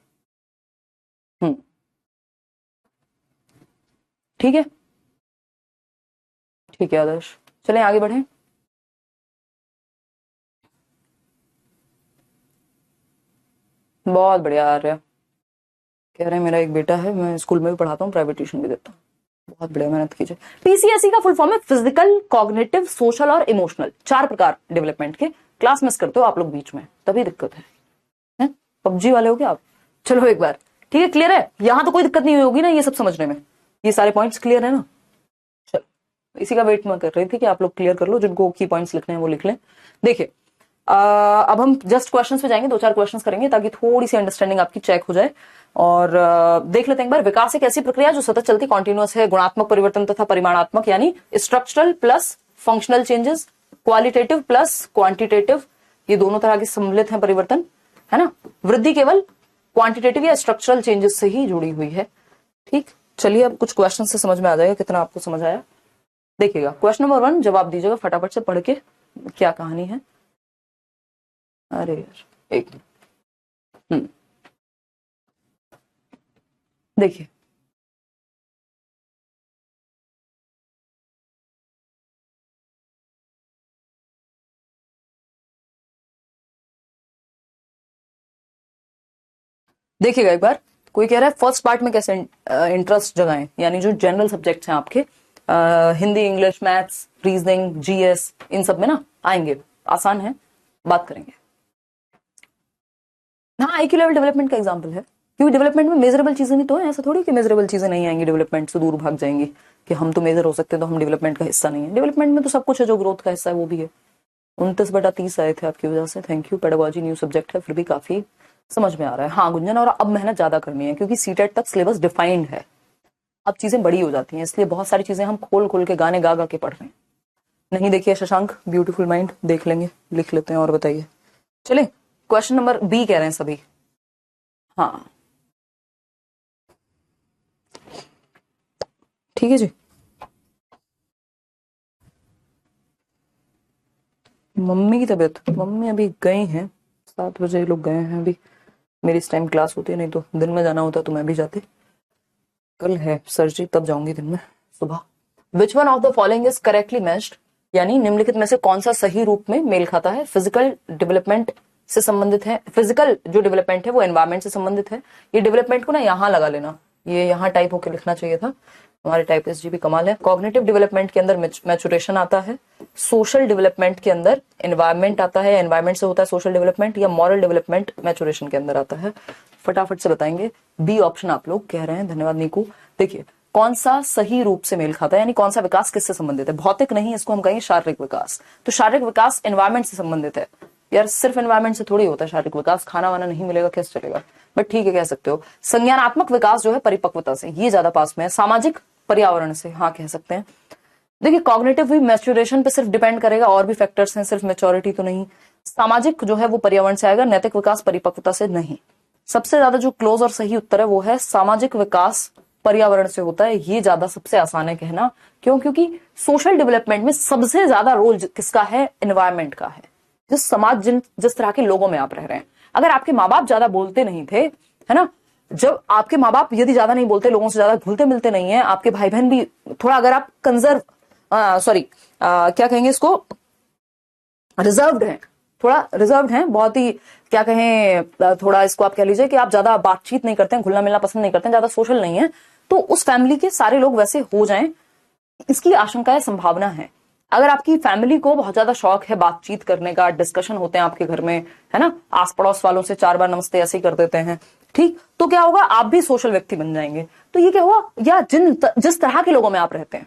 ठीक है, ठीक है आदर्श, चलें आगे बढ़े। बहुत बढ़िया आ रहा है, कह रहे हैं मेरा एक बेटा है, मैं स्कूल में भी पढ़ाता हूँ, प्राइवेट ट्यूशन भी देता हूँ। बहुत बढ़िया, मेहनत कीजिए। पीसीएसई का फुल फॉर्म है फिजिकल, कॉग्निटिव, सोशल और इमोशनल। 4 प्रकार डेवलपमेंट के। क्लास मिस करते हो आप लोग बीच में, तभी दिक्कत है? पबजी वाले हो क्या आप? चलो एक बार, ठीक है, क्लियर है? यहां तो कोई दिक्कत नहीं होगी ना ये सब समझने में, ये सारे पॉइंट्स क्लियर है ना? चलो, इसी का वेट मैं कर रही थी कि आप लोग क्लियर कर लो, जिनको की पॉइंट्स लिखने हैं वो लिख लें। देखिए अब हम जस्ट क्वेश्चंस पे जाएंगे, 2-4 क्वेश्चंस करेंगे ताकि थोड़ी सी अंडरस्टैंडिंग आपकी चेक हो जाए। और देख लेते हैं एक बार, विकास एक ऐसी प्रक्रिया जो सतत चलती, कॉन्टिन्यूअस है, गुणात्मक परिवर्तन तथा परिमाणात्मक, यानी structural plus functional changes, qualitative plus quantitative, ये दोनों तरह के सम्मिलित हैं परिवर्तन, है ना। वृद्धि केवल क्वांटिटेटिव या स्ट्रक्चरल चेंजेस से ही जुड़ी हुई है। ठीक, चलिए अब कुछ क्वेश्चन से समझ में आ जाएगा कितना आपको समझ आया। देखिएगा क्वेश्चन नंबर 1 जवाब दीजिएगा फटाफट से पढ़ के, क्या कहानी है। अरे यार एक देखिए, देखिएगा एक बार, कोई कह रहा है फर्स्ट पार्ट में कैसे इंटरेस्ट जगाएं, यानी जो जनरल सब्जेक्ट्स हैं आपके, Hindi, English, maths, reasoning, GS, इन सब में ना आएंगे, आसान है, बात करेंगे। हाँ, आईक्यू लेवल डेवलपमेंट का एग्जांपल है, क्योंकि डेवलपमेंट में मेजरेबल चीजें भी तो है, ऐसा थोड़ी कि मेजरेबल चीजें नहीं आएंगी, डेवलपमेंट से दूर भाग जाएंगी कि हम तो मेजर हो सकते हैं तो हम डेवलपमेंट का हिस्सा नहीं है। डेवलपमेंट में तो सब कुछ है, जो ग्रोथ का हिस्सा है वो भी है। 29/30 आए थे आपकी वजह से, thank you. Pedagogy new subject है, फिर भी काफी समझ में आ रहा है। हाँ गुंजन, और अब मेहनत ज्यादा करनी है क्योंकि सीटेट तक सिलेबस डिफाइंड है, अब चीजें बड़ी हो जाती हैं, इसलिए बहुत सारी चीजें हम खोल खोल के गाने गा गा के पढ़ रहे हैं। नहीं देखिए शशांक, ब्यूटीफुल माइंड देख लेंगे, लिख लेते हैं और बताइए। चलिए क्वेश्चन नंबर बी कह रहे हैं सभी। हाँ ठीक है जी। मम्मी की तबीयत, मम्मी अभी गए हैं, 7 बजे ये लोग गए हैं अभी। मेरी इस टाइम क्लास होती है, नहीं तो दिन में जाना होता तो मैं भी जाती। कल है सर्जरी, तब जाऊंगी दिन में सुबह। Which one of the following is correctly matched, यानी निम्नलिखित में से कौन सा सही रूप में मेल खाता है। फिजिकल डेवलपमेंट से संबंधित है, फिजिकल जो डेवलपमेंट है वो एनवायरमेंट से संबंधित है। ये डेवलपमेंट को ना यहाँ लगा लेना, ये यहाँ टाइप होकर लिखना चाहिए था, हमारे टाइपिस्ट जी भी कमाल है। कॉग्निटिव डेवलपमेंट के अंदर मैचुरेशन आता है, सोशल डेवलपमेंट के अंदर एनवायरमेंट आता है, एनवायरमेंट से होता है सोशल डेवलपमेंट, या मॉरल डेवलपमेंट मैचुरेशन के अंदर आता है। फटाफट से बताएंगे। बी ऑप्शन आप लोग कह रहे हैं, धन्यवाद नीकू। देखिए कौन सा सही रूप से मेल खाता है, यानी कौन सा विकास किससे संबंधित है। भौतिक नहीं, इसको हम कहेंगे शारीरिक विकास। तो शारीरिक विकास एनवायरमेंट से संबंधित है। यार सिर्फ एनवायरमेंट से थोड़ी होता है शारीरिक विकास, खाना वाना नहीं मिलेगा कैसे चलेगा, बट ठीक है कह सकते हो। संज्ञानात्मक विकास जो है परिपक्वता से, ये ज्यादा पास में है। सामाजिक पर्यावरण से, हाँ कह सकते हैं। देखिए कॉग्निटिव भी मैच्योरेशन पे सिर्फ डिपेंड करेगा, और भी फैक्टर्स हैं, सिर्फ मैच्योरिटी तो नहीं। सामाजिक जो है वो पर्यावरण से आएगा, नैतिक विकास परिपक्वता से नहीं। सबसे ज्यादा जो क्लोज और सही उत्तर है वो है सामाजिक विकास पर्यावरण से होता है। ये ज्यादा सबसे आसान है कहना, क्यों? क्योंकि सोशल डेवलपमेंट में सबसे ज्यादा रोल किसका है? एनवायरमेंट का है। जिस समाज जिस तरह के लोगों में आप रह रहे हैं, अगर आपके माँ बाप ज्यादा बोलते नहीं थे, है ना, जब आपके माँ बाप यदि ज्यादा नहीं बोलते, लोगों से ज्यादा घुलते मिलते नहीं है, आपके भाई बहन भी थोड़ा, अगर आप क्या कहेंगे इसको, रिजर्व्ड हैं, थोड़ा रिजर्व्ड हैं, बहुत ही क्या कहें, थोड़ा इसको आप कह लीजिए कि आप ज्यादा बातचीत नहीं करते हैं, घुलना मिलना पसंद नहीं करते हैं, ज्यादा सोशल नहीं है, तो उस फैमिली के सारे लोग वैसे हो जाएं, इसकी आशंका है, संभावना है। अगर आपकी फैमिली को बहुत ज्यादा शौक है बातचीत करने का, डिस्कशन होते हैं आपके घर में, है ना, आस पड़ोस वालों से 4 बार नमस्ते ऐसे ही कर देते हैं, ठीक, तो क्या होगा, आप भी सोशल व्यक्ति बन जाएंगे। तो ये क्या हुआ, या जिस तरह के लोगों में आप रहते हैं,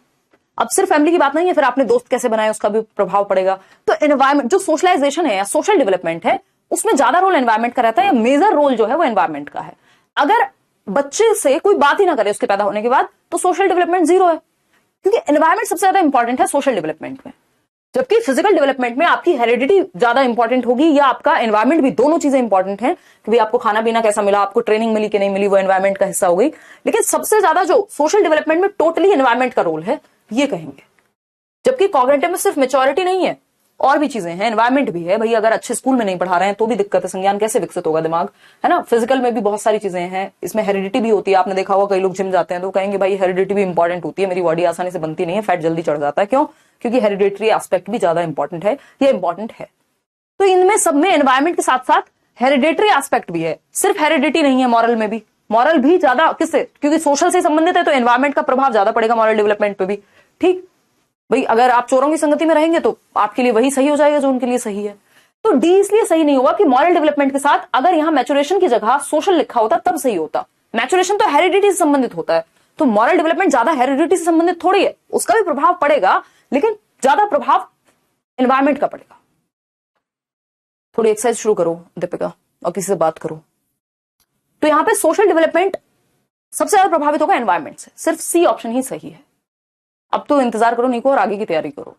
अब सिर्फ फैमिली की बात नहीं है, फिर आपने दोस्त कैसे बनाए उसका भी प्रभाव पड़ेगा। तो एनवायरमेंट, जो सोशलाइजेशन है या सोशल डेवलपमेंट है, उसमें ज्यादा रोल एनवायरमेंट का रहता है, या मेजर रोल जो है वो एनवायरमेंट का है। अगर बच्चे से कोई बात ही ना करे उसके पैदा होने के बाद, तो सोशल डेवलपमेंट जीरो है, क्योंकि एनवायरमेंट सबसे ज्यादा इंपॉर्टेंट है सोशल डेवलपमेंट में। जबकि फिजिकल डेवलपमेंट में आपकी हेरिडिटी ज्यादा इंपॉर्टेंट होगी, या आपका एनवायरमेंट भी, दोनों चीजें इंपॉर्टेंट हैं कि भाई आपको खाना पीना कैसा मिला, आपको ट्रेनिंग मिली कि नहीं मिली, वो एनवायरमेंट का हिस्सा हो गई। लेकिन सबसे ज्यादा जो सोशल डेवलपमेंट में टोटली एनवायरमेंट का रोल है, ये कहेंगे। जबकि कॉग्निटिव में सिर्फ मैच्योरिटी नहीं है, और भी चीजें हैं, एनवायरमेंट भी है। भाई अगर अच्छे स्कूल में नहीं पढ़ा रहे हैं तो भी दिक्कत है, संज्ञान कैसे विकसित होगा दिमाग, है ना। फिजिकल में भी बहुत सारी चीजें हैं, इसमें हेरिडिटी भी होती है। आपने देखा होगा कई लोग जिम जाते हैं तो कहेंगे भाई हेरिडिटी भी इंपॉर्टेंट होती है, मेरी बॉडी आसानी से बनती नहीं है, फैट जल्दी चढ़ जाता है, क्यों? क्योंकि हेरिडिटरी एस्पेक्ट भी ज्यादा इंपॉर्टेंट है, ये इंपॉर्टेंट है। तो इनमें सब में एनवायरमेंट के साथ साथ हेरिडिटरी एस्पेक्ट भी है, सिर्फ हेरिडिटी नहीं है। मॉरल में भी, मॉरल भी ज्यादा किससे, क्योंकि सोशल से संबंधित है, तो एनवायरमेंट का प्रभाव ज्यादा पड़ेगा मॉरल डेवलपमेंट पे भी, ठीक। भाई अगर आप चोरों की संगति में रहेंगे तो आपके लिए वही सही हो जाएगा जो उनके लिए सही है। तो डी इसलिए सही नहीं होगा कि मॉरल डेवलपमेंट के साथ अगर यहां मैच्योरेशन की जगह सोशल लिखा होता तब सही होता। मैच्योरेशन तो हेरिडिटी से संबंधित होता है, तो मॉरल डेवलपमेंट ज्यादा हेरिडिटी से संबंधित थोड़ी है, उसका भी प्रभाव पड़ेगा, लेकिन ज्यादा प्रभाव एनवायरमेंट का पड़ेगा। थोड़ी एक्सरसाइज शुरू करो दीपिका, और किसी से बात करो। तो यहां पे सोशल डेवलपमेंट सबसे ज्यादा प्रभावित होगा एनवायरमेंट से, सिर्फ सी ऑप्शन ही सही है। अब तो इंतजार करो निको, और आगे की तैयारी करो,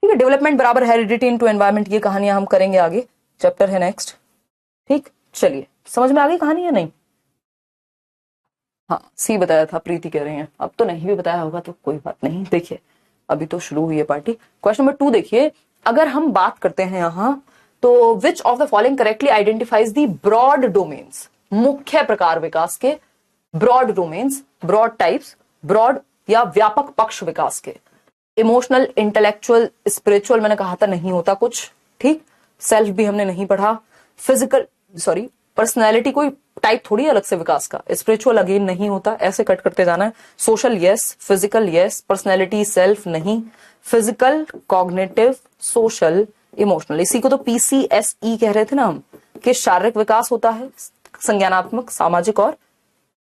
ठीक है। डेवलपमेंट बराबर हेरिडिटी इनटू एनवायरमेंट, ये कहानियां हम करेंगे आगे, चैप्टर है नेक्स्ट, ठीक। चलिए समझ में आ गई कहानी या नहीं? हाँ सी बताया था, प्रीति कह रही हैं, अब तो नहीं भी बताया होगा तो कोई बात नहीं। देखिए अभी तो शुरू हुई है पार्टी। क्वेश्चन नंबर 2 देखिए, अगर हम बात करते हैं यहां, तो which of the following correctly identifies the broad domains, मुख्य प्रकार विकास के, broad domains, broad types, broad या व्यापक पक्ष विकास के। इमोशनल, इंटेलेक्चुअल, स्पिरिचुअल मैंने कहा था नहीं होता कुछ, ठीक। सेल्फ भी हमने नहीं पढ़ा। फिजिकल, सॉरी, पर्सनैलिटी कोई टाइप थोड़ी अलग से विकास का। स्पिरिचुअल अगेन नहीं होता, ऐसे कट करते जाना है। Social yes, physical yes, personality self नहीं। फिजिकल, कॉग्निटिव, सोशल, इमोशनल, इसी को तो PCSE कह रहे थे ना हम, कि शारीरिक विकास होता है, संज्ञानात्मक, सामाजिक और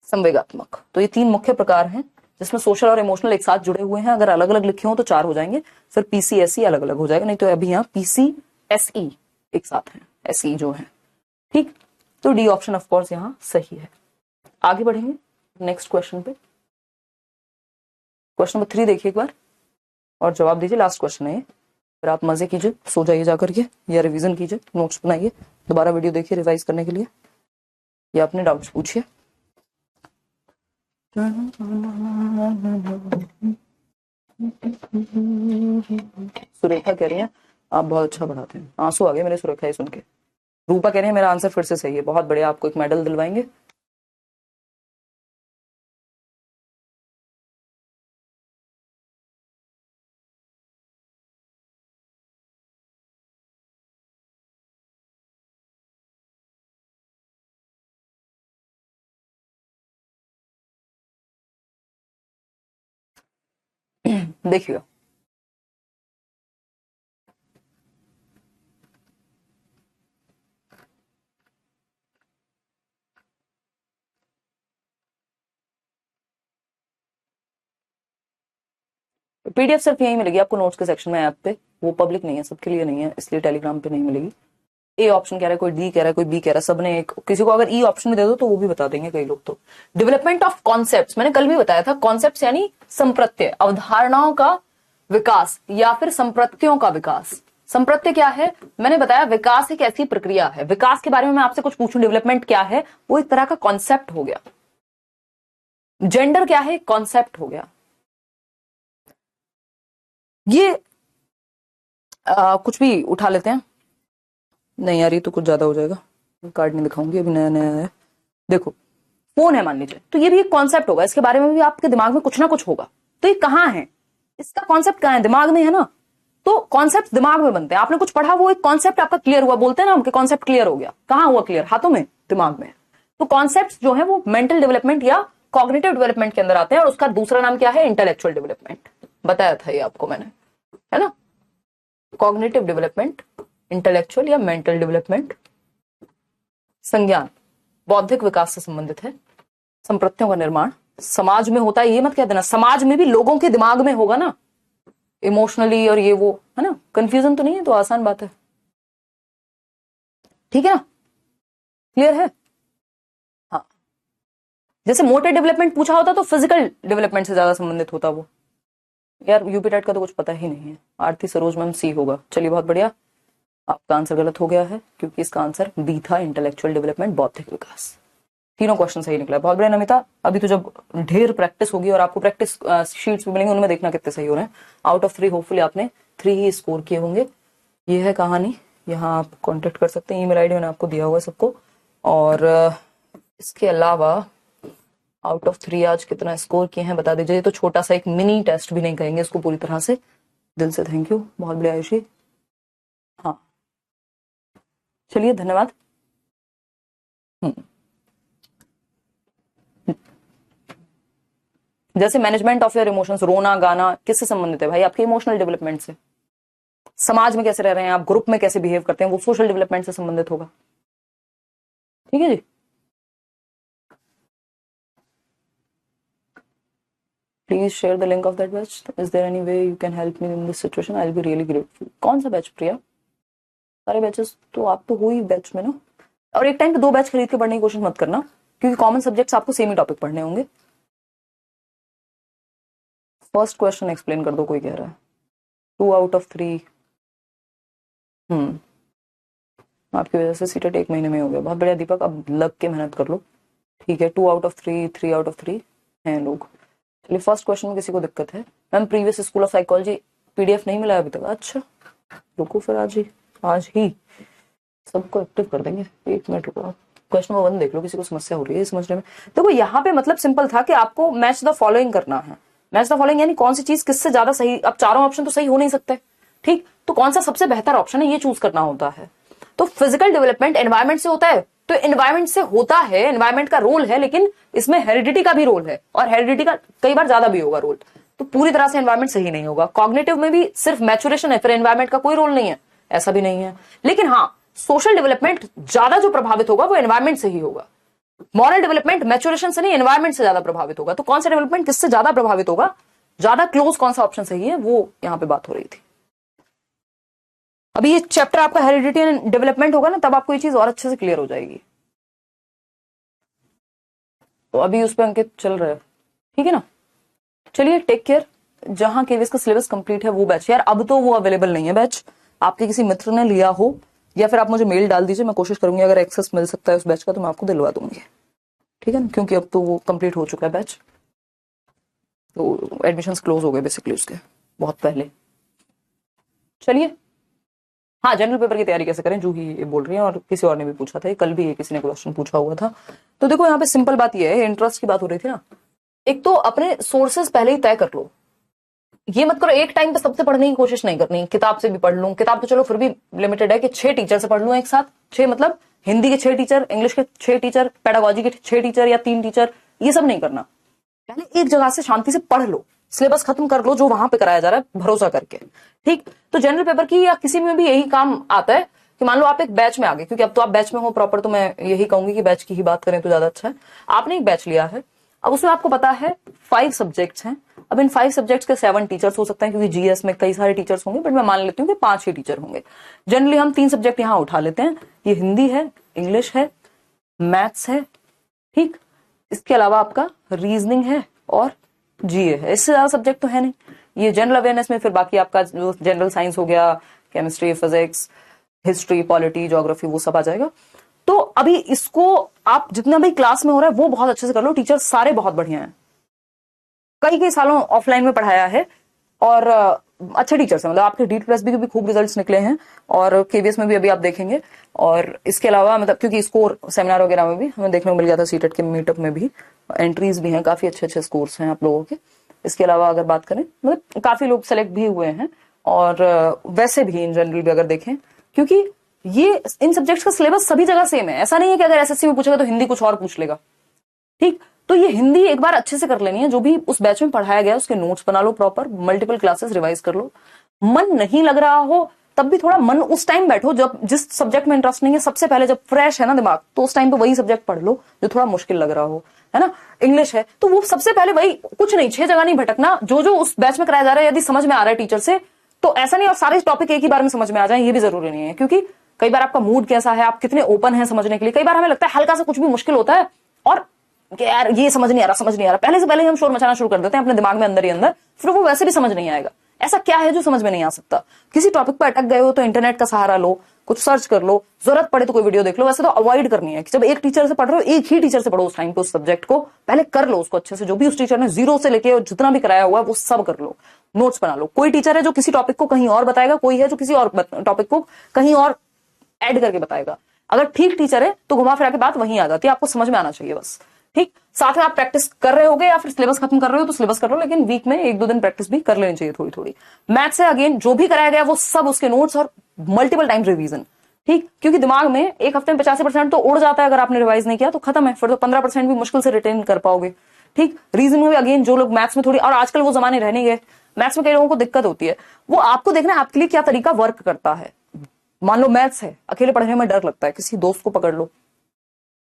संवेगात्मक। तो ये 3 मुख्य प्रकार हैं जिसमें सोशल और इमोशनल एक साथ जुड़े हुए हैं। अगर अलग अलग लिखे हो तो 4 हो जाएंगे, फिर पीसीएसई अलग अलग हो जाएगा, नहीं तो अभी यहाँ पीसीएसई एक साथ है, एसई जो है। ठीक, तो डी ऑप्शन ऑफ कोर्स यहाँ सही है। आगे बढ़ेंगे नेक्स्ट क्वेश्चन पे। क्वेश्चन नंबर 3 देखिए एक बार और जवाब दीजिए। लास्ट क्वेश्चन है ये, फिर आप मजे कीजिए, सो जाइए जाकर के या रिवीजन कीजिए, नोट्स बनाइए, दोबारा वीडियो देखिए रिवाइज करने के लिए, या अपने डाउट्स पूछिए। सुरेखा कह रही है आप बहुत अच्छा पढ़ाते हैं, आंसू आ गए मेरे सुरेखा ये सुन के। रूपा कह रही है मेरा आंसर फिर से सही है, बहुत बढ़िया, आपको एक मेडल दिलवाएंगे। देखिएगा पीडीएफ सिर्फ यही मिलेगी आपको नोट्स के सेक्शन में ऐप पे, वो पब्लिक नहीं है, सबके लिए नहीं है, इसलिए टेलीग्राम पे नहीं मिलेगी। ए ऑप्शन कह रहा है, कोई डी कह रहा है, कोई बी कह रहा है, सबने एक, किसी को अगर ई ऑप्शन में दे दो तो वो भी बता देंगे कई लोग। तो डेवलपमेंट ऑफ कॉन्सेप्ट्स, मैंने कल भी बताया था, कॉन्सेप्ट्स यानी संप्रत्यय, अवधारणाओं का विकास या फिर संप्रत्ययों का विकास। संप्रत्यय क्या है, मैंने बताया विकास एक ऐसी प्रक्रिया है। विकास के बारे में मैं आपसे कुछ पूछूं, डेवलपमेंट क्या है, वो एक तरह का कॉन्सेप्ट हो गया। जेंडर क्या है, कॉन्सेप्ट हो गया। ये कुछ भी उठा लेते हैं, नहीं यार ये तो कुछ ज्यादा हो जाएगा, कार्ड नहीं दिखाऊंगी, अभी नया नया है। देखो फोन है मान लीजिए, तो ये भी एक कॉन्सेप्ट होगा, इसके बारे में भी आपके दिमाग में कुछ ना कुछ होगा। तो ये कहाँ है, इसका कॉन्सेप्ट कहाँ है, दिमाग में है ना। तो कॉन्सेप्ट दिमाग में बनते हैं, आपने कुछ पढ़ा, वो एक कॉन्सेप्ट आपका क्लियर हुआ, बोलते हैं ना हमके कॉन्सेप्ट क्लियर हो गया। कहाँ हुआ क्लियर, हाथों में, दिमाग में। तो कॉन्सेप्ट जो है वो मेंटल डेवलपमेंट या कॉग्निटिव डेवलपमेंट के अंदर आते हैं, और उसका दूसरा नाम क्या है, इंटेलेक्चुअल डेवलपमेंट। बताया था ये आपको मैंने, है ना। कॉग्निटिव डेवलपमेंट, इंटेलेक्चुअल या मेंटल डेवलपमेंट, संज्ञान बौद्धिक विकास से संबंधित है। संप्रत्ययों का निर्माण समाज में होता है, ये मत कह देना समाज में भी लोगों के दिमाग में होगा ना, इमोशनली और ये वो, है ना। कंफ्यूजन तो नहीं है, तो आसान बात है, ठीक है ना, क्लियर है। हाँ, जैसे मोटर डेवलपमेंट पूछा होता तो फिजिकल डेवलपमेंट से ज्यादा संबंधित होता वो। यार यूपी टेट का तो कुछ पता ही नहीं है। आरती सरोज मैम सी होगा, चलिए बहुत बढ़िया, आपका आंसर गलत हो गया है क्योंकि इसका आंसर बी था, इंटेलेक्चुअल डेवलपमेंट, बौद्धिक विकास। तीनों क्वेश्चन सही निकला, बहुत बढ़िया नमिता। अभी तो जब ढेर प्रैक्टिस होगी और आपको प्रैक्टिस शीट्स भी मिलेंगे, उनमें देखना कितने सही हो रहे हैं। आउट ऑफ 3 होपफुली आपने 3 ही स्कोर किए होंगे। ये है कहानी, यहाँ आप कॉन्टेक्ट कर सकते हैं, ईमेल आईडी मैंने आपको दिया हुआ है सबको। और इसके अलावा आउट ऑफ 3 आज कितना स्कोर किए हैं बता दीजिए। तो छोटा सा एक मिनी टेस्ट भी नहीं कहेंगे इसको पूरी तरह से, दिल से थैंक यू, बहुत बढ़िया आयुषी। हाँ चलिए धन्यवाद। जैसे मैनेजमेंट ऑफ योर इमोशंस, रोना गाना किससे संबंधित है भाई, आपके इमोशनल डेवलपमेंट से। समाज में कैसे रह रहे हैं आप, ग्रुप में कैसे बिहेव करते हैं, वो सोशल डेवलपमेंट से संबंधित होगा, ठीक है जी। Please share the link of that batch, is there any way you can help me in this situation, I will be really grateful. कौन सा बैच प्रिया, सारे बैचेस तो आप तो हो ही बैच में ना। और एक टाइम पे 2 बैच खरीद के पढ़ने की कोशिश मत करना, क्योंकि कॉमन सब्जेक्ट्स आपको सेम ही टॉपिक पढ़ने होंगे। फर्स्ट क्वेश्चन एक्सप्लेन कर दो, कोई कह रहा है 2 आउट ऑफ 3। आपकी वजह से सीटेट 1 महीने में हो गया, बहुत बढ़िया दीपक, अब लग के मेहनत कर लो, ठीक है। 2 आउट ऑफ 3, 3 आउट ऑफ 3 हैं लोग। चलिए फर्स्ट क्वेश्चन में किसी को दिक्कत है, ma'am previous school of psychology PDF नहीं मिला अभी तक, अच्छा रुको फिर आज ही सबको एक्टिव कर देंगे, 1 मिनट रुको। क्वेश्चन नंबर 1 देख लो, किसी को समस्या हो रही है समझने में। देखो यहाँ पे मतलब सिंपल था कि आपको मैच द फॉलोइंग करना है। मैच द फॉलोइंग यानी कौन सी चीज किससे ज्यादा सही, अब चारों ऑप्शन तो सही हो नहीं सकते, ठीक, तो कौन सा सबसे बेहतर ऑप्शन है ये चूज करना होता है। तो फिजिकल डेवलपमेंट एनवायरमेंट से होता है, तो एनवायरमेंट से होता है, एनवायरमेंट का रोल है, लेकिन इसमें हेरिडिटी का भी रोल है, और हेरिडिटी का कई बार ज्यादा भी होगा रोल, तो पूरी तरह से एनवायरमेंट सही नहीं होगा। कॉग्निटिव में भी सिर्फ मैचुरेशन है, फिर एनवायरमेंट का कोई रोल नहीं है, ऐसा भी नहीं है। लेकिन हाँ, सोशल डेवलपमेंट ज्यादा जो प्रभावित होगा वो एनवायरमेंट से ही होगा। मॉरल डेवलपमेंट मैच्योरेशन से नहीं, एनवायरमेंट से ज्यादा प्रभावित होगा। तो कौन सा डेवलपमेंट किससे ज्यादा प्रभावित होगा, ज्यादा क्लोज कौन सा ऑप्शन सही है, वो यहां पे बात हो रही थी। अभी ये चैप्टर आपका हेरिडिटी एंड डेवलपमेंट होगा ना, तब आपको ये चीज और अच्छे से क्लियर हो जाएगी। तो अभी उस पर अंकित चल रहा है, ठीक है ना। चलिए टेक केयर। जहां केवीएस का सिलेबस कंप्लीट है वो बैच, यार अब तो वो अवेलेबल नहीं है बैच, आपके किसी मित्र ने लिया हो या फिर आप मुझे मेल डाल दीजिए, मैं कोशिश करूंगी अगर एक्सेस मिल सकता है उस बैच का तो मैं आपको दिलवा दूंगी, ठीक है ना, क्योंकि अब तो वो कंप्लीट हो चुका है बैच, तो एडमिशंस क्लोज हो गए बेसिकली उसके बहुत पहले। चलिए, हाँ जनरल पेपर की तैयारी कैसे करें, जो ही ये बोल रही है, और किसी और ने भी पूछा था, कल भी किसी ने क्वेश्चन पूछा हुआ था। तो देखो यहाँ पे सिंपल बात ये है, इंटरेस्ट की बात हो रही थी ना, एक तो अपने सोर्सेज पहले ही तय कर लो। ये मत करो एक टाइम पे सबसे पढ़ने की कोशिश नहीं करनी, किताब से भी पढ़ लूं, किताब तो चलो फिर भी लिमिटेड है कि 6 टीचर से पढ़ लूं एक साथ, 6 मतलब हिंदी के 6 टीचर, इंग्लिश के 6 टीचर, पेडागोजी के 6 टीचर या 3 टीचर, ये सब नहीं करना। पहले एक जगह से शांति से पढ़ लो, सिलेबस खत्म कर लो जो वहां पे कराया जा रहा है भरोसा करके, ठीक। तो जनरल पेपर की या किसी में भी यही काम आता है कि मान लो आप एक बैच में आ गए, क्योंकि अब तो आप बैच में हो प्रॉपर, तो मैं यही कहूंगी कि बैच की ही बात करें तो ज्यादा अच्छा है। आपने एक बैच लिया है, अब उसमें आपको पता है 5 सब्जेक्ट्स हैं। अब इन 5 सब्जेक्ट्स के 7 टीचर्स हो सकते हैं, क्योंकि जीएस में कई सारे टीचर्स होंगे, बट मैं मान लेती हूँ कि 5 ही टीचर होंगे। जनरली हम 3 सब्जेक्ट यहां उठा लेते हैं, ये हिंदी है, इंग्लिश है, मैथ्स है, ठीक। इसके अलावा आपका रीजनिंग है और जीए है, इससे ज्यादा सब्जेक्ट तो है नहीं। ये जनरल अवेयरनेस में फिर बाकी आपका जो जनरल साइंस हो गया, chemistry, physics, history, polity, geography, वो सब आ जाएगा। तो अभी इसको आप जितना भी क्लास में हो रहा है वो बहुत अच्छे से कर लो, टीचर सारे बहुत बढ़िया हैं, कई कई सालों ऑफलाइन में पढ़ाया है और अच्छे टीचर्स हैं, मतलब आपके DTPSB के भी खूब रिजल्ट्स निकले हैं और केवीएस में भी अभी आप देखेंगे। और इसके अलावा मतलब क्योंकि स्कोर सेमिनार वगैरह में भी हमें देखने को मिल गया था, सीटेट के मीटअप में भी एंट्रीज भी हैं, काफी अच्छे अच्छे स्कोर्स हैं आप लोगों के। इसके अलावा अगर बात करें मतलब काफी लोग सेलेक्ट भी हुए हैं, और वैसे भी इन जनरल भी अगर देखें, क्योंकि ये इन सब्जेक्ट्स का सिलेबस सभी जगह सेम है, ऐसा नहीं है कि अगर एसएससी में पूछेगा तो हिंदी कुछ और पूछ लेगा, ठीक। तो ये हिंदी एक बार अच्छे से कर लेनी है, जो भी उस बैच में पढ़ाया गया उसके नोट्स बना लो प्रॉपर, मल्टीपल क्लासेस रिवाइज कर लो। मन नहीं लग रहा हो तब भी थोड़ा मन उस टाइम बैठो जब जिस सब्जेक्ट में इंटरेस्ट नहीं है, सबसे पहले जब फ्रेश है ना दिमाग, तो उस टाइम पे वही सब्जेक्ट पढ़ लो जो थोड़ा मुश्किल लग रहा हो, है ना। इंग्लिश है तो वो सबसे पहले वही, कुछ नहीं 6 जगह नहीं भटकना, जो जो उस बैच में कराया जा रहा है यदि समझ में आ रहा है टीचर से तो ऐसा नहीं और सारे टॉपिक एक ही बार में समझ में आ जाए, ये भी जरूरी नहीं है, क्योंकि कई बार आपका मूड कैसा है, आप कितने ओपन है समझने के लिए। कई बार हमें लगता है हल्का सा कुछ भी मुश्किल होता है और यार ये समझ नहीं आ रहा, समझ नहीं आ रहा, पहले से पहले हम शोर मचाना शुरू कर देते हैं अपने दिमाग में अंदर ही अंदर, फिर वो वैसे भी समझ नहीं आएगा। ऐसा क्या है जो समझ में नहीं आ सकता। किसी टॉपिक पर अटक गए हो तो इंटरनेट का सहारा लो, कुछ सर्च कर लो, जरूरत पड़े तो कोई वीडियो देख लो। वैसे तो अवॉइड करनी है कि जब एक टीचर से पढ़ रहे हो एक ही टीचर से पढ़ो, उस टाइम पे उस सब्जेक्ट को पहले कर लो उसको अच्छे से, जो भी उस टीचर ने जीरो से लेके जितना भी कराया हुआ है वो सब कर लो, नोट्स बना लो। कोई टीचर है जो किसी टॉपिक को कहीं और बताएगा, कोई है जो किसी और टॉपिक को कहीं और ऐड करके बताएगा। अगर ठीक टीचर है तो घुमा फिरा के बात वहीं आ जाती है, आपको समझ में आना चाहिए बस, ठीक। साथ में आप प्रैक्टिस कर रहे होगे या फिर सिलेबस खत्म कर रहे हो तो सिलेबस कर लो, लेकिन वीक में 1-2 दिन प्रैक्टिस भी कर लेनी चाहिए थोड़ी थोड़ी। मैथ से अगेन जो भी कराया गया वो सब उसके नोट्स और मल्टीपल टाइम रिवीजन, ठीक। क्योंकि दिमाग में एक हफ्ते में 85% तो उड़ जाता है, अगर आपने रिवाइज नहीं किया तो खत्म है, फिर तो 15% भी मुश्किल से रिटेन कर पाओगे, ठीक। रीजनिंग में भी अगेन जो लोग मैथ्स में थोड़ी, और आजकल वो जमाने रह नहीं गए, मैथ्स में कई लोगों को दिक्कत होती है, वो आपको देखना है आपके लिए क्या तरीका वर्क करता है। मान लो मैथ्स है, अकेले पढ़ने में डर लगता है, किसी दोस्त को पकड़ लो,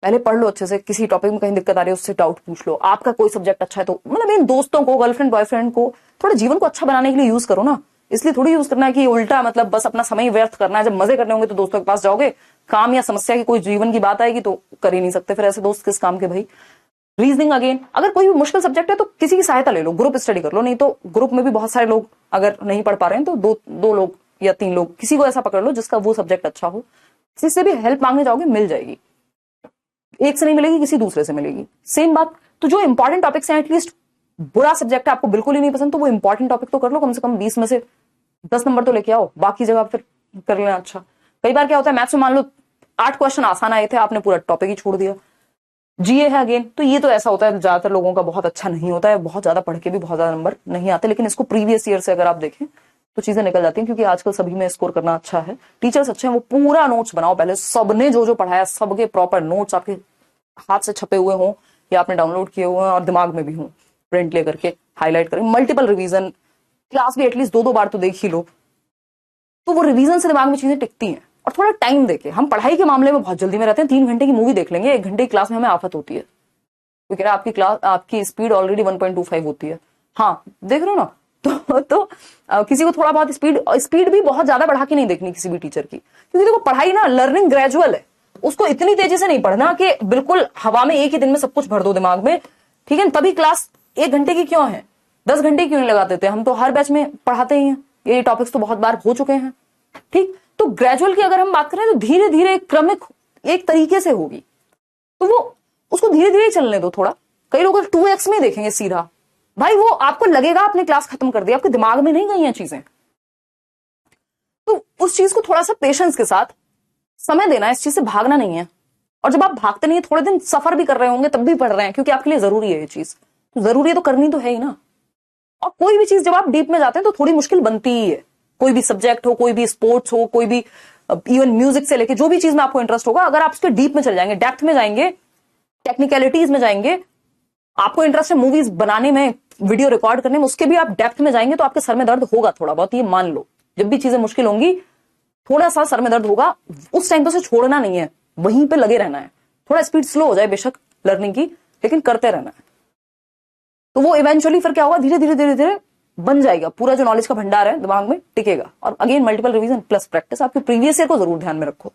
पहले पढ़ लो अच्छे से, किसी टॉपिक में कहीं दिक्कत आ रही है उससे डाउट पूछ लो। आपका कोई सब्जेक्ट अच्छा है तो मतलब इन दोस्तों को, गर्लफ्रेंड बॉयफ्रेंड को थोड़ा जीवन को अच्छा बनाने के लिए यूज करो ना, इसलिए थोड़ी यूज करना है कि उल्टा मतलब बस अपना समय व्यर्थ करना है। जब मजे करने होंगे तो दोस्तों के पास जाओगे, काम या समस्या की कोई जीवन की बात आएगी तो कर ही नहीं सकते, फिर ऐसे दोस्त किस काम के भाई। रीजनिंग अगेन, अगर कोई भी मुश्किल सब्जेक्ट है तो किसी की सहायता ले लो, ग्रुप स्टडी कर लो, नहीं तो ग्रुप में भी बहुत सारे लोग अगर नहीं पढ़ पा रहे हैं तो दो लोग या 3 लोग, किसी को ऐसा पकड़ लो जिसका वो सब्जेक्ट अच्छा हो, किसी से भी हेल्प मांगने जाओगे मिल जाएगी, एक से नहीं मिलेगी किसी दूसरे से मिलेगी, सेम बात। तो जो इंपॉर्टेंट टॉपिक्स हैं, एटलीस्ट बुरा सब्जेक्ट है आपको बिल्कुल ही नहीं पसंद तो वो इंपॉर्टेंट टॉपिक तो कर लो, कम से कम 20 में से 10 नंबर तो लेके आओ, बाकी जगह फिर कर लेना अच्छा। कई बार क्या होता है मैथ्स में मान लो 8 क्वेश्चन आसान आए थे, आपने पूरा टॉपिक ही छोड़ दिया। जीए है अगेन, तो ये तो ऐसा होता है ज्यादातर लोगों का बहुत अच्छा नहीं होता है, बहुत ज्यादा पढ़ के भी बहुत ज्यादा नंबर नहीं आते, लेकिन इसको प्रीवियस ईयर से अगर आप देखें तो चीजें निकल जाती हैं, क्योंकि आजकल सभी में स्कोर करना अच्छा है, टीचर्स अच्छे हैं, वो पूरा नोट्स बनाओ पहले, सबने जो जो पढ़ाया सबके प्रॉपर नोट्स आपके हाथ से छपे हुए हों या आपने डाउनलोड किए हुए हैं और दिमाग में भी हों, प्रिंट लेकर के हाईलाइट करें, मल्टीपल रिवीजन, क्लास भी एटलीस्ट 2-2 बार तो देख ही लो, तो वो रिवीजन से दिमाग में चीजें टिकती हैं। और थोड़ा टाइम देके। हम पढ़ाई के मामले में बहुत जल्दी में रहते हैं, 3 घंटे की मूवी देख लेंगे, 1 घंटे की क्लास में हमें आफत होती है, क्योंकि आपकी क्लास, आपकी स्पीड ऑलरेडी 1.25 होती है। हाँ देख रहे हो ना, किसी को थोड़ा बहुत स्पीड भी बहुत ज्यादा बढ़ा के नहीं देखनी किसी भी टीचर की, क्योंकि देखो पढ़ाई ना लर्निंग ग्रेजुअल है, उसको इतनी तेजी से नहीं पढ़ना कि बिल्कुल हवा में एक ही दिन में सब कुछ भर दो दिमाग में, ठीक है। तभी क्लास 1 घंटे की क्यों है, 10 घंटे क्यों नहीं लगा देते, हम तो हर बैच में पढ़ाते ही हैं, ये टॉपिक्स तो बहुत बार हो चुके हैं, ठीक। तो ग्रेजुअल की अगर हम बात करें तो धीरे धीरे क्रमिक एक तरीके से होगी, तो वो उसको धीरे धीरे चलने दो थोड़ा। कई लोग 2x में देखेंगे सीधा, भाई वो आपको लगेगा आपने क्लास खत्म कर दी, आपके दिमाग में नहीं गई हैं चीजें। तो उस चीज को थोड़ा सा पेशेंस के साथ समय देना है, इस चीज से भागना नहीं है। और जब आप भागते नहीं है, थोड़े दिन सफर भी कर रहे होंगे तब भी पढ़ रहे हैं, क्योंकि आपके लिए जरूरी है ये चीज, तो जरूरी है तो करनी तो है ही ना। और कोई भी चीज जब आप डीप में जाते हैं तो थोड़ी मुश्किल बनती ही है, कोई भी सब्जेक्ट हो, कोई भी स्पोर्ट्स हो, कोई भी इवन म्यूजिक से लेके जो भी चीज में आपको इंटरेस्ट होगा, अगर आप उसके डीप में चल जाएंगे, डेप्थ में जाएंगे, टेक्निकलिटीज में जाएंगे, आपको इंटरेस्ट है मूवीज बनाने में, वीडियो रिकॉर्ड करने में, उसके भी आप डेप्थ में जाएंगे तो आपके सर में दर्द होगा थोड़ा बहुत, ये मान लो। जब भी चीजें मुश्किल होंगी थोड़ा सा सर में दर्द होगा, उस टाइम पे उसे छोड़ना नहीं है, वहीं पे लगे रहना है। थोड़ा स्पीड स्लो हो जाए बेशक लर्निंग की, लेकिन करते रहना है, तो वो इवेंचुअली फिर क्या होगा, धीरे धीरे धीरे धीरे बन जाएगा, पूरा जो नॉलेज का भंडार है दिमाग में टिकेगा। और again multiple revision plus practice, आपके प्रीवियस ईयर को जरूर ध्यान में रखो,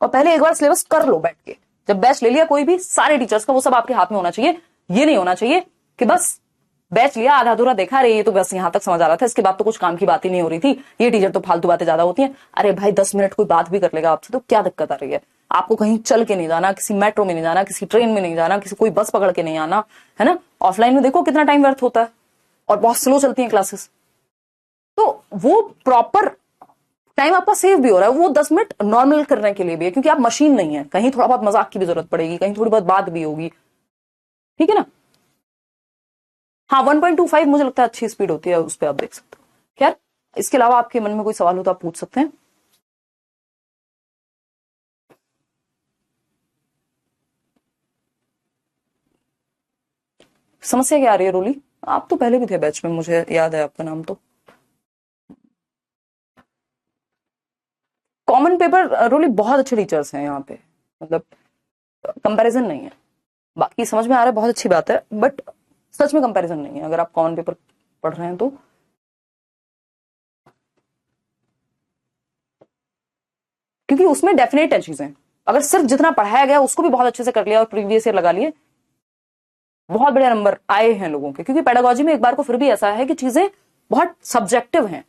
और पहले एक बार सिलेबस कर लो बैठ के। जब बैच ले लिया कोई भी, सारे टीचर्स का, वो सब आपके हाथ में होना चाहिए। ये नहीं होना चाहिए कि बस बैच लिया, आधा अधूरा देखा, अरे ये तो बस यहां तक समझ आ रहा था, इसके बाद तो कुछ काम की बात ही नहीं हो रही थी, ये टीचर तो फालतू बातें ज्यादा होती हैं। अरे भाई 10 मिनट कोई बात भी कर लेगा आपसे तो क्या दिक्कत आ रही है, आपको कहीं चल के नहीं जाना, किसी मेट्रो में नहीं जाना, किसी ट्रेन में नहीं जाना, किसी कोई बस पकड़ के नहीं आना, है ना। ऑफलाइन में देखो कितना टाइम व्यर्थ होता है, और बहुत स्लो चलती है क्लासेस, तो वो प्रॉपर टाइम आपका सेव भी हो रहा है, वो 10 मिनट नॉर्मल करने के लिए भी है, क्योंकि आप मशीन नहीं है, कहीं थोड़ा बहुत मजाक की भी जरूरत पड़ेगी, कहीं थोड़ी बहुत बात भी होगी, ठीक है ना। हाँ 1.25 मुझे लगता है अच्छी स्पीड होती है, उस पर आप देख सकते हो। खैर इसके अलावा आपके मन में कोई सवाल हो तो आप पूछ सकते हैं। समस्या क्या आ रही है रोली? आप तो पहले भी थे बैच में, मुझे याद है आपका नाम तो। कॉमन पेपर रोली बहुत अच्छे टीचर्स हैं यहाँ पे, मतलब कंपैरिजन नहीं है, बाकी समझ में आ रहा है बहुत अच्छी बात है, बट सच में कंपैरिजन नहीं है अगर आप कॉमन पेपर पढ़ रहे हैं तो। क्योंकि उसमें डेफिनेट है चीजें, अगर सिर्फ जितना पढ़ाया गया उसको भी बहुत अच्छे से कर लिया और प्रीवियस ईयर लगा लिए, बहुत बढ़िया नंबर आए हैं लोगों के। क्योंकि पेडागोजी में एक बार को फिर भी ऐसा है कि चीजें बहुत सब्जेक्टिव हैं,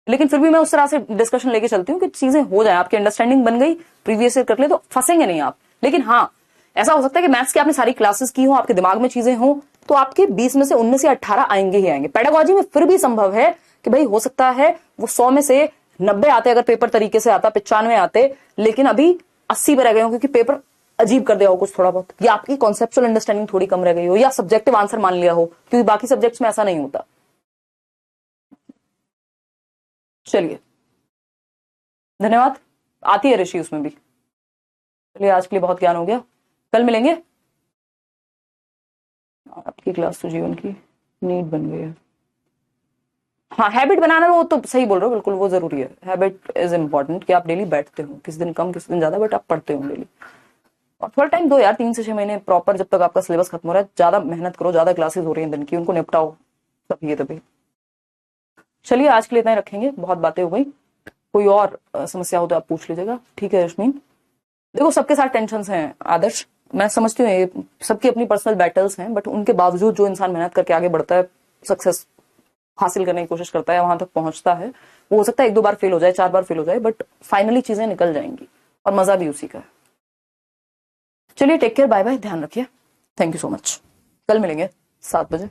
लेकिन फिर भी मैं उस तरह से डिस्कशन लेके चलती हूँ कि चीजें हो जाए, आपकी अंडरस्टैंडिंग बन गई, प्रीवियस ईयर कर ले तो फंसेंगे नहीं आप। लेकिन हाँ ऐसा हो सकता है कि मैथ्स की आपने सारी क्लासेस की हो, आपके दिमाग में चीजें हो, तो आपके 20 में से 19 या 18 आएंगे ही आएंगे। पेडागोजी में फिर भी संभव है कि भाई हो सकता है वो 100 में से 90 आते अगर पेपर तरीके से आता, 95 आते, लेकिन अभी 80 पे रह गए हो क्योंकि पेपर अजीब कर दिया हो कुछ थोड़ा बहुत, या आपकी कॉन्सेप्चुअल अंडरस्टैंडिंग थोड़ी कम रह गई हो, या सब्जेक्टिव आंसर मान लिया हो, क्योंकि बाकी सब्जेक्ट्स में ऐसा नहीं होता। चलिए धन्यवाद, आती है ऋषि उसमें भी। चलिए आज के लिए बहुत ज्ञान हो गया, कल मिलेंगे। आपकी क्लास तो जीवन की नीड बन गई है। हाँ हैबिट बनाना, वो तो सही बोल रहे हो बिल्कुल, वो जरूरी है, हैबिट इज इंपॉर्टेंट कि आप डेली बैठते हो, किस दिन कम किस दिन ज्यादा, बट आप पढ़ते हो डेली। और थोड़ा टाइम दो यार, 3 से 6 महीने प्रॉपर, जब तक आपका सिलेबस खत्म हो रहा है, ज्यादा मेहनत करो, ज्यादा क्लासेस हो रही हैं दिन की, उनको निपटाओ तभी। चलिए आज के लिए इतना ही रखेंगे, बहुत बातें हो गई, कोई और समस्या हो तो आप पूछ लीजिएगा, ठीक है रश्मि। देखो सबके साथ टेंशन हैं आदर्श, मैं समझती हूँ, ये सबकी अपनी पर्सनल बैटल्स हैं, बट उनके बावजूद जो इंसान मेहनत करके आगे बढ़ता है, सक्सेस हासिल करने की कोशिश करता है, वहां तक पहुंचता है, वो हो सकता है 1-2 बार फेल हो जाए, 4 बार फेल हो जाए, बट फाइनली चीजें निकल जाएंगी और मजा भी उसी का है। चलिए टेक केयर, बाय बाय, ध्यान रखिए, थैंक यू सो मच। कल मिलेंगे 7 बजे।